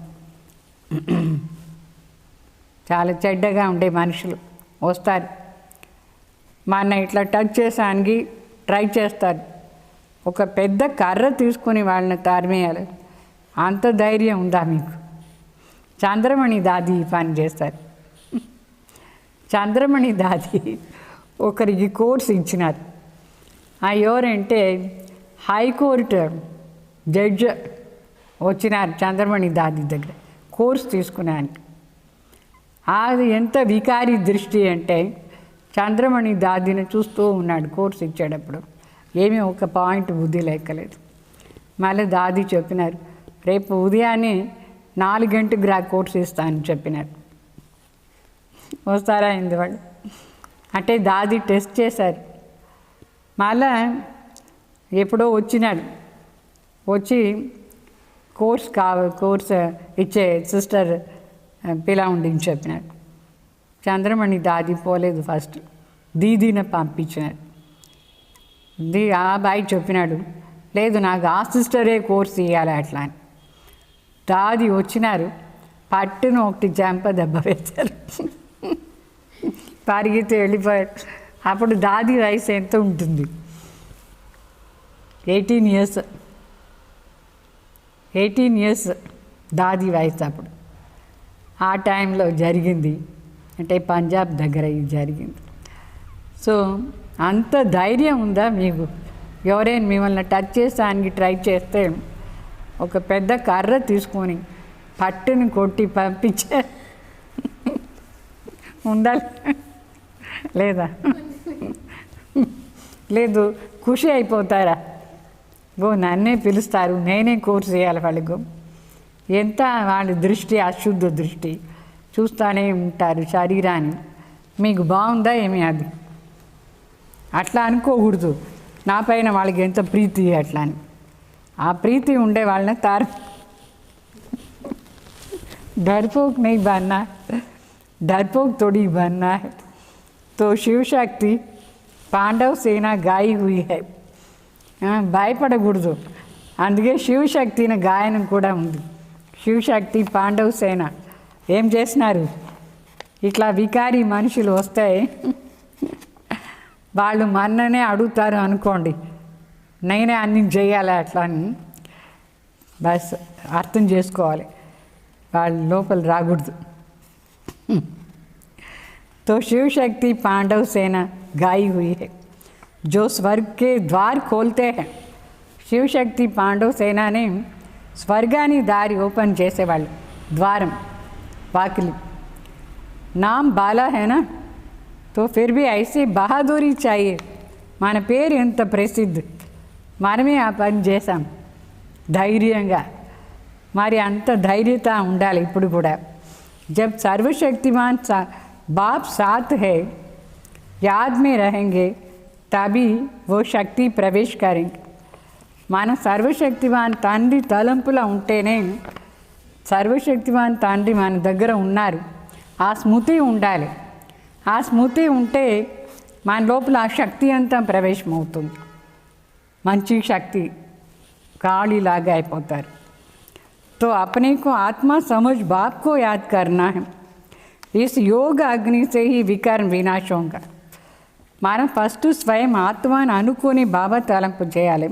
చాలా చెడ్డగా ఉండే మనుషులు వస్తారు, మన ఇట్లా టచ్ చేసానికి ట్రై చేస్తారు. ఒక పెద్ద కర్ర తీసుకుని వాళ్ళని తరిమేయాలి. అంత ధైర్యం ఉందా మీకు? చంద్రమణి దాది ఈ పని చేస్తారు. చంద్రమణి దాది ఒకరికి కోర్స్ ఇచ్చినారు. ఎవరంటే హైకోర్టు జడ్జి వచ్చినారు చంద్రమణి దాది దగ్గర కోర్స్ తీసుకున్నానికి. అది ఎంత వికారి దృష్టి అంటే చంద్రమణి దాదిని చూస్తూ ఉన్నాడు కోర్స్ ఇచ్చేటప్పుడు. ఏమీ ఒక పాయింట్ బుద్ధి లేకలేదు. మళ్ళీ దాది చెప్పినారు, రేపు ఉదయాన్నే 4 గంటలకు రా కోర్స్ ఇస్తానని చెప్పినారు. వస్తారా అయింది వాళ్ళు అంటే దాది టెస్ట్ చేశారు. మళ్ళా ఎప్పుడో వచ్చినాడు, వచ్చి కోర్స్ ఇచ్చే సిస్టర్ పిలవండి అని చెప్పినాడు. చంద్రమణి దాది పోలేదు. ఫస్ట్ దీదీని పంపించినాడు. ఆ అబ్బాయి చెప్పినాడు, లేదు నాకు ఆ సిస్టరే కోర్స్ ఇవ్వాలి అట్లా అని. దాది వచ్చినారు, పట్టును ఒకటి జంప దెబ్బ వేశారు, పరిగెత్తి వెళ్ళిపోయారు. అప్పుడు దాది వయసు ఎంత ఉంటుంది? 18 years. 18 years దాది వయసు అప్పుడు. ఆ టైంలో జరిగింది, అంటే పంజాబ్ దగ్గర ఇది జరిగింది. సో అంత ధైర్యం ఉందా మీకు? ఎవరైనా మిమ్మల్ని టచ్ చేసానికి ట్రై చేస్తే ఒక పెద్ద కర్ర తీసుకొని పట్టుని కొట్టి పంపించే ఉండాలి లేదా? లేదు, ఖుషి అయిపోతారా? నన్నే పిలుస్తారు, నేనే కోర్సు చేయాలి వాళ్ళకు. ఎంత వాళ్ళ దృష్టి అశుద్ధ దృష్టి చూస్తూనే ఉంటారు శరీరాన్ని. మీకు బాగుందా ఏమి? అది అట్లా అనుకోకూడదు. నా పైన వాళ్ళకి ఎంత ప్రీతి అట్లా అని. ఆ ప్రీతి ఉండే వాళ్ళని डरपोक नहीं बनना, डरपोक थोड़ी बनना है. तो शिव शक्ति पांडव सेना गाई हुई है. భయపడకూడదు. అందుకే శివశక్తిని గాయనం కూడా ఉంది. శివశక్తి పాండవ సేన ఏం చేసినారు? ఇట్లా వికారి మనుషులు వస్తే వాళ్ళు మన్ననే అడుగుతారు అనుకోండి, నేనే అన్ని చేయాలి అట్లా అని బస్ అర్థం చేసుకోవాలి. వాళ్ళ లోపల రాకూడదు. तो शिव शक्ति पांडव सेना गाई हुई है. जो स्वर्ग के द्वार खोलते हैं శివ శక్తి పాండవ సేనాని స్వర్గాని దారి ఓపెన్ చేసేవాళ్ళు ద్వారం వాకిలి नाम बाला है ना तो फिर भी ऐसी बहादुरी चाहिए మన పేరు ఎంత ప్రసిద్ధ మనమే ఆ పని చేసాం ధైర్యంగా మరి అంత ధైర్యత ఉండాలి ఇప్పుడు కూడా जब सर्वशक्तिमान बाप साथ है याद में रहेंगे तभी वो शक्ति प्रवेश करेंगे మన సర్వశక్తివాన్ తండ్రి తలంపులా ఉంటేనే సర్వశక్తివాన్ తండ్రి మన దగ్గర ఉన్నారు ఆ స్మృతి ఉండాలి ఆ స్మృతి ఉంటే మన లోపల ఆ శక్తి అంతా ప్రవేశమవుతుంది మంచి శక్తి గాలిలాగా అయిపోతారు तो अपने को आत्मा समझ बाप को याद करना है इस योग अग्नि से ही विकर्म विनाश होगा మనం ఫస్ట్ స్వయం ఆత్మని అనుకొని బాబా తలంపు చేయాలి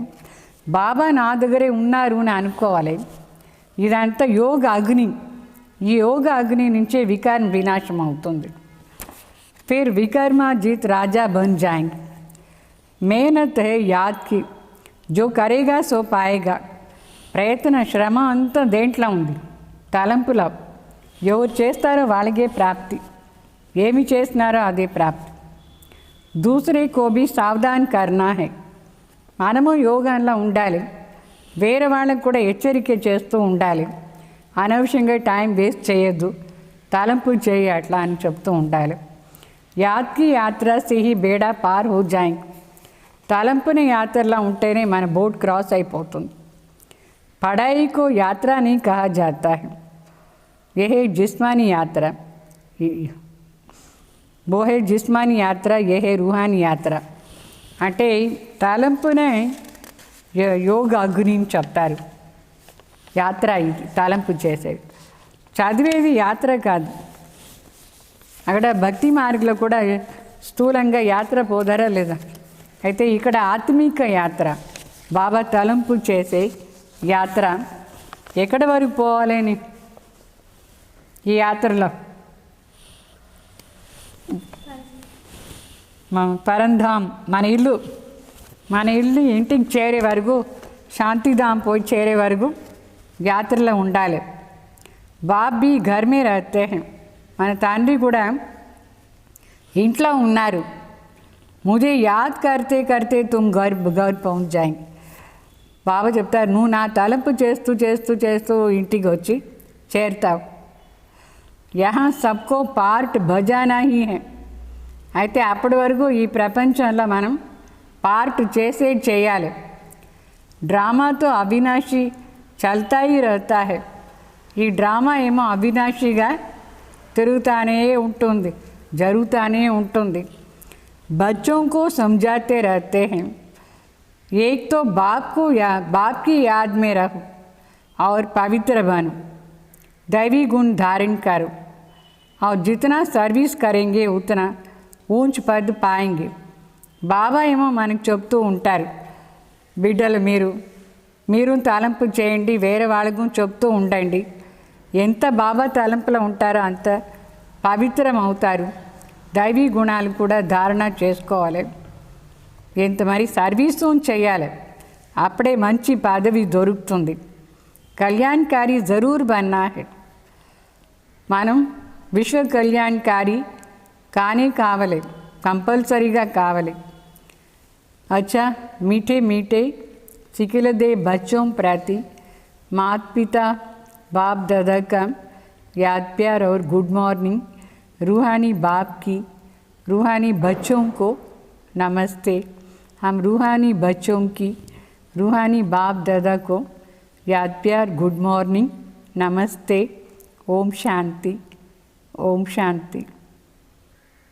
బాబా నా దగ్గరే ఉన్నారు అని అనుకోవాలి ఇదంతా యోగ అగ్ని ఈ యోగ అగ్ని నుంచే వికర్మ వినాశం అవుతుంది फिर विकर्मा जीत राजा बन जाएंगे मेहनत है याद की जो करेगा सो पाएगा ప్రయత్న శ్రమ అంతా దేంట్లో ఉంది తలంపులో ఎవరు చేస్తారో వాళ్ళకే ప్రాప్తి ఏమి చేస్తున్నారో అదే ప్రాప్తి दूसरे को भी सावधान करना है మనము యోగాల్లో ఉండాలి వేరే వాళ్ళకు కూడా హెచ్చరిక చేస్తూ ఉండాలి అనవసరంగా టైం వేస్ట్ చేయొద్దు తలంపు చేయి అట్లా అని చెప్తూ ఉండాలి యాత్కి యాత్ర से ही बेड़ा पार हो जाएंगे తలంపుని యాత్రలో ఉంటేనే మన బోట్ క్రాస్ అయిపోతుంది पढ़ाई को यात्रा नहीं कहा जाता है यह है जिस्मानी यात्रा वो है जिस्मानी यात्रा यह है रूहानी यात्रा అంటే తలంపునే యోగ అగ్నిని చెప్తారు యాత్ర ఇది తలంపు చేసేది చదివేది యాత్ర కాదు అక్కడ భక్తి మార్గంలో కూడా స్థూలంగా యాత్ర పోదారా లేదా అయితే ఇక్కడ ఆత్మిక యాత్ర బాబా తలంపు చేసే యాత్ర ఎక్కడి వరకు పోవాలని ఈ యాత్రలో పరంధామ్ మన ఇల్లు ఇంటికి చేరే వరకు శాంతిధామ్ పోయి చేరే వరకు యాత్రలో ఉండాలి బాప్ भी घर में रहते हैं మన తండ్రి కూడా ఇంట్లో ఉన్నారు मुझे याद करते करते तुम घर पहुंच जाएंगे బాబా చెప్తారు నువ్వు నా తలంపు చేస్తూ చేస్తూ చేస్తూ ఇంటికి వచ్చి చేరుతావు యహా సబ్కో పార్ట్ భజానా హీ హై అయితే అప్పటి వరకు ఈ ప్రపంచంలో మనం పార్ట్ చేయాలి డ్రామాతో అవినాశి చల్తా హీ రహతా హై ఈ డ్రామా ఏమో అవినాశిగా తిరుగుతానే ఉంటుంది జరుగుతానే ఉంటుంది बच्चों को समझाते रहते हैं एक तो बाप की याद में रहो और पवित्र बनो दैवी गुण धारण करो और जितना सर्विस करेंगे उतना ऊंच पद पाएंगे బాబా ఏమో మనకు చెప్తూ ఉంటారు బిడ్డలు మీరు తలంపు చేయండి వేరే వాళ్ళకు చెప్తూ ఉండండి ఎంత బాబా తలంపులో ఉంటారో అంత పవిత్రం అవుతారు దైవీ గుణాలు కూడా ధారణ చేసుకోవాలి ఎంత మరి సర్వీసు చేయాలి అప్పుడే మంచి పదవి దొరుకుతుంది కళ్యాణకారి జరూర్ బన్నా హై మనం విశ్వ కళ్యాణకారి కానీ కావాలి కంపల్సరీగా కావాలి अच्छा मीठे मीठे सिखिलदे बच्चों प्रति माता पिता बाप दादा का याद प्यार और गुड मॉर्निंग रूहानी बाप की रूहानी बच्चों को नमस्ते हम रूहानी बच्चों की रूहानी बाप दादा को याद प्यार गुड मॉर्निंग नमस्ते ओम शांति ओम शांति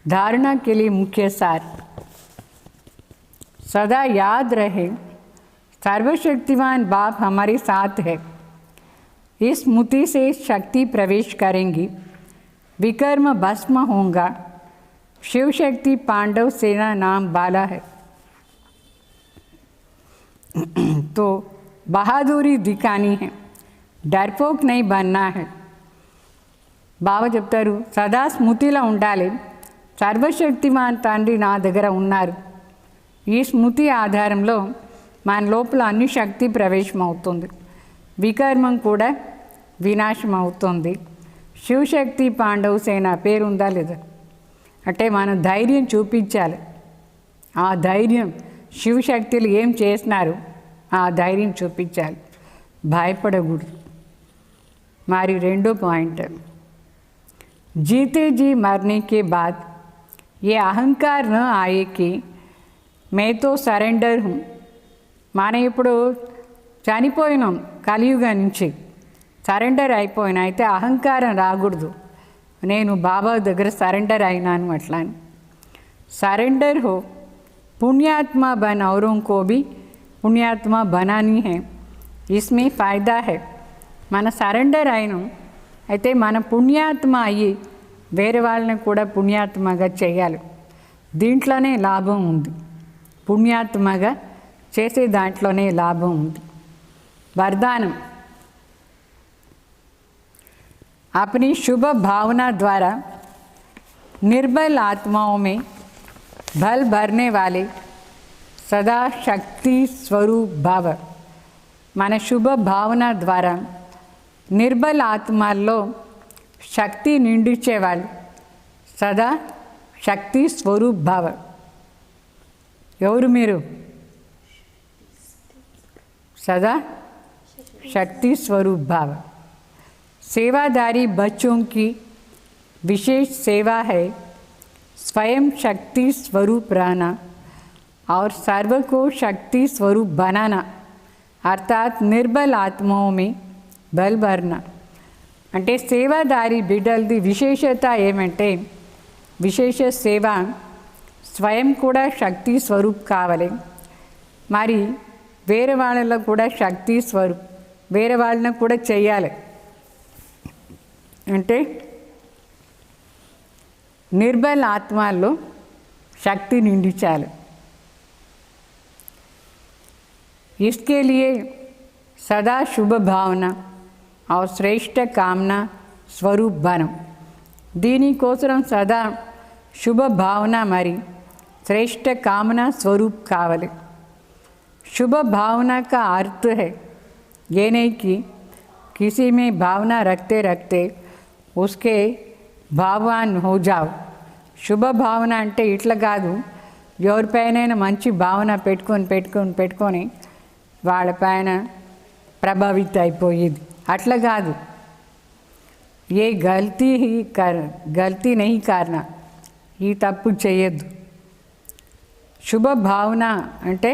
धारणा के लिए मुख्य सार सदा याद रहे सर्वशक्तिवान बाप हमारे साथ है इस स्मृति से शक्ति प्रवेश करेंगी विकर्म भस्म होगा शिव शक्ति पांडव सेना नाम बाला है तो बहादुरी दिखानी है डरपोक नहीं बनना है బాబా చెప్తారు సదా స్మృతిలో ఉండాలి సర్వశక్తిమాన్ తండ్రి నా దగ్గర ఉన్నారు ఈ స్మృతి ఆధారంలో మన లోపల అన్ని శక్తి ప్రవేశం అవుతుంది, వికర్మం కూడా వినాశం అవుతుంది. శివశక్తి పాండవ సేన పేరుందా లేదా? అంటే మనం ధైర్యం చూపించాలి. ఆ ధైర్యం శివశక్తులు ఏం చేసినారు ఆ ధైర్యం చూపించాలి, భయపడకూడదు. మరి రెండో పాయింట్, जीते जी मरने के बाद ये अहंकार न आए कि मैं तो సరెండర్ हूँ. మనం ఇప్పుడు చనిపోయినాం కలియుగం నుంచి, సరెండర్ అయిపోయినా, అయితే అహంకారం రాకూడదు, నేను బాబా దగ్గర సరెండర్ అయినాను అట్లా అని. సరెండర్ हो, पुण्यात्मा बन औरों को भी पुण्यात्मा बनानी है, इसमें फ़ायदा है. మన సరెండర్ అయినాం, అయితే మన పుణ్యాత్మ అయ్యి వేరే వాళ్ళని కూడా పుణ్యాత్మగా చేయాలి. దీంట్లోనే లాభం ఉంది, పుణ్యాత్మగా చేసే దాంట్లోనే లాభం ఉంది. वरदान, अपनी शुभ भावना द्वारा निर्बल आत्माओं में बल भरने वाले सदा शक्ति स्वरूप भाव. మన శుభ భావన ద్వారా నిర్బల ఆత్మల్లో శక్తి నిండించేవాళ్ళు సదా శక్తి స్వరూప్ భావ. ఎవరు మీరు? सदा शक्ति स्वरूप भाव. सेवादारी बच्चों की विशेष सेवा है स्वयं शक्ति स्वरूप रहना और सर्व को शक्ति स्वरूप बनाना, अर्थात निर्बल आत्माओं में బల్ భర్న. అంటే సేవాదారి బిడ్డలది విశేషత ఏమంటే, విశేష సేవ, స్వయం కూడా శక్తి స్వరూప్ కావాలి, మరి వేరే వాళ్ళలో కూడా శక్తి స్వరూప్, వేరే వాళ్ళని కూడా చెయ్యాలి. అంటే నిర్బల్ ఆత్మల్లో శక్తి నిండించాలి. इसके लिए सदा शुभ भावना और श्रेष्ठ कामना स्वरूप बनो. దీనికోసం సదా शुभ भावना మరి श्रेष्ठ कामना स्वरूप కావాలి. शुभ भावना का अर्थ है ये नहीं कि किसी में भावना रखते रखते उसके भाववान हो जाओ. शुभ భావన అంటే ఇట్లా కాదు, ఎవరిపైనైనా మంచి భావన పెట్టుకొని వాళ్ళపైన ప్రభావిత అయిపోయేది, అట్లా కాదు. ఏ గల్తీ నహీ కారణ, ఈ తప్పు చేయొద్దు. శుభ భావన అంటే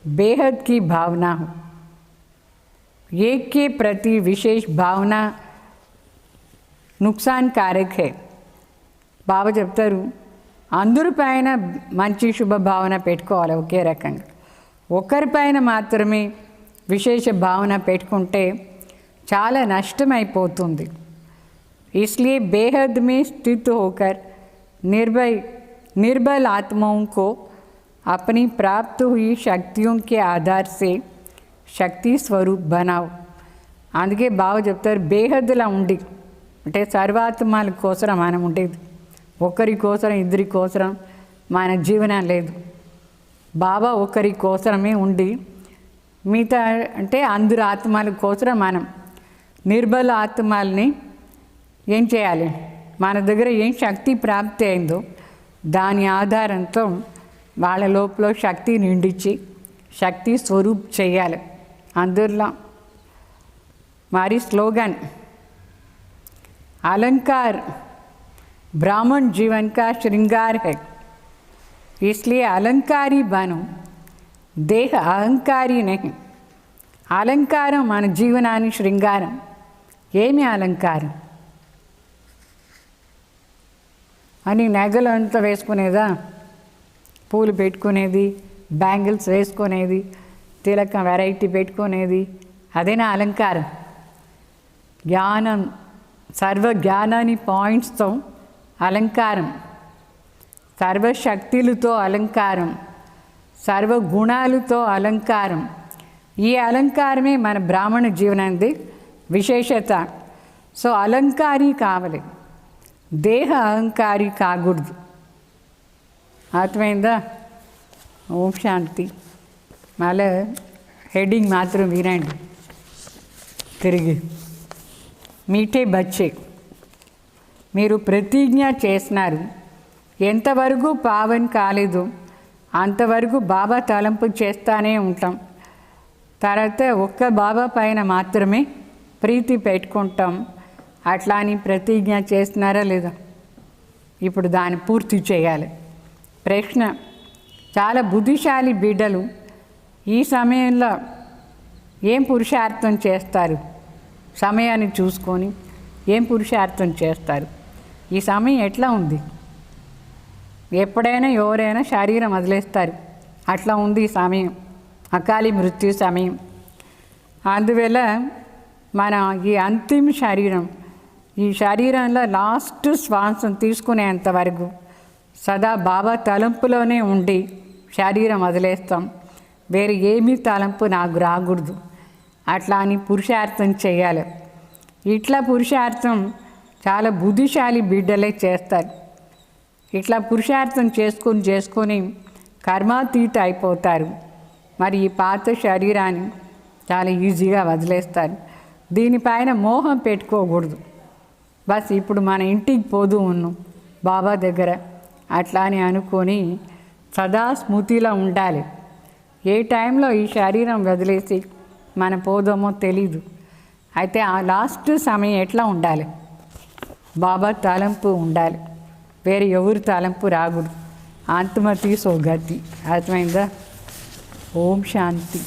బేహద్ की भावना हो, एक के प्रति विशेष भावना नुकसानकारक है. బాబా చెప్తారు, అందరిపైన మంచి శుభ భావన పెట్టుకోవాలి ఒకే రకంగా, ఒకరిపైన మాత్రమే విశేష భావన పెట్టుకుంటే చాలా నష్టమైపోతుంది. इसलिए बेहद में स्थित होकर निर्बल आत्माओं को अपनी प्राप्त हुई शक्तियों के आधार से शक्ति स्वरूप बनाओ. అందుకే బావ చెప్తారు, బేహద్లా ఉండి, అంటే సర్వాత్మల కోసం మనం ఉండేది, ఒకరి కోసం ఇద్దరి కోసం మన జీవనం లేదు. బాబా ఒకరి కోసమే ఉండి మిగతా అంటే అందరు ఆత్మల కోసం మనం నిర్బల ఆత్మల్ని ఏం చేయాలి, మన దగ్గర ఏం శక్తి ప్రాప్తి అయిందో దాని ఆధారంతో వాళ్ళ లోపల శక్తి నిండించి శక్తి స్వరూప్ చేయాలి అందరిలో. మరి స్లోగన్, अलंकार ब्राह्मण जीवन का श्रृंगार है, इसलिए अलंकारी बनो, देह अहंकारी नहीं. అలంకారం మన జీవనాన్ని శృంగారం. ఏమి అలంకారం అని నగలు అంతా వేసుకునేదా, పూలు పెట్టుకునేది, బ్యాంగిల్స్ వేసుకునేది, తిలకం వెరైటీ పెట్టుకునేది, అదేనా అలంకారం? జ్ఞానం, సర్వ జ్ఞానాన్ని పాయింట్స్తో అలంకారం, సర్వశక్తులతో అలంకారం, సర్వ గుణాలతో అలంకారం. ఈ అలంకారమే మన బ్రాహ్మణ జీవనానికి విశేషత. సో అలంకారీ కావాలి, దేహ అహంకారి కాకూడదు. అర్థమైందా? ఓం శాంతి. మళ్ళీ హెడ్డింగ్ మాత్రం వినండి తిరిగి. మీఠే బచ్చే, మీరు ప్రతిజ్ఞ చేసినారు, ఎంతవరకు పావన్ కాలేదు అంతవరకు బాబా తలంపు చేస్తానే ఉంటాం. తర్వాత ఒక్క బాబా పైన మాత్రమే ప్రీతి పెట్టుకుంటాం. అట్లా అని ప్రతిజ్ఞ చేస్తున్నారా లేదా? ఇప్పుడు దాన్ని పూర్తి చేయాలి. ప్రశ్న: చాలా బుద్ధిశాలి బిడ్డలు ఈ సమయంలో ఏం పురుషార్థం చేస్తారు? సమయాన్ని చూసుకొని ఏం పురుషార్థం చేస్తారు? ఈ సమయం ఎట్లా ఉంది? ఎప్పుడైనా ఎవరైనా శరీరం వదిలేస్తారు. అట్లా ఉంది ఈ సమయం, అకాలి మృత్యు సమయం. అందువల్ల మన ఈ అంతిమ శరీరం, ఈ శరీరంలో లాస్ట్ శ్వాసం తీసుకునేంత వరకు సదా బాబా తలంపులోనే ఉండి శరీరం వదిలేస్తాం. వేరే ఏమీ తలంపు నాకు రాకూడదు అట్లా అని పురుషార్థం చేయాలి. ఇట్లా పురుషార్థం చాలా బుద్ధిశాలి బిడ్డలే చేస్తారు. ఇట్లా పురుషార్థం చేసుకొని కర్మాతీత అయిపోతారు. మరి ఈ పాత శరీరాన్ని చాలా ఈజీగా వదిలేస్తారు. దీనిపైన మోహం పెట్టుకోకూడదు. బస్ ఇప్పుడు మన ఇంటికి పోదు ఉన్నాం బాబా దగ్గర అట్లా అని అనుకొని సదా స్మృతిలో ఉండాలి. ఏ టైంలో ఈ శరీరం వదిలేసి మన పోదామో తెలీదు. అయితే ఆ లాస్ట్ సమయం ఎట్లా ఉండాలి? బాబా తలంపు ఉండాలి, వేరే ఎవరు తలంపు రాకూడదు. ఆత్మతి సోగతి. అర్థమైందా? ఓం శాంతి.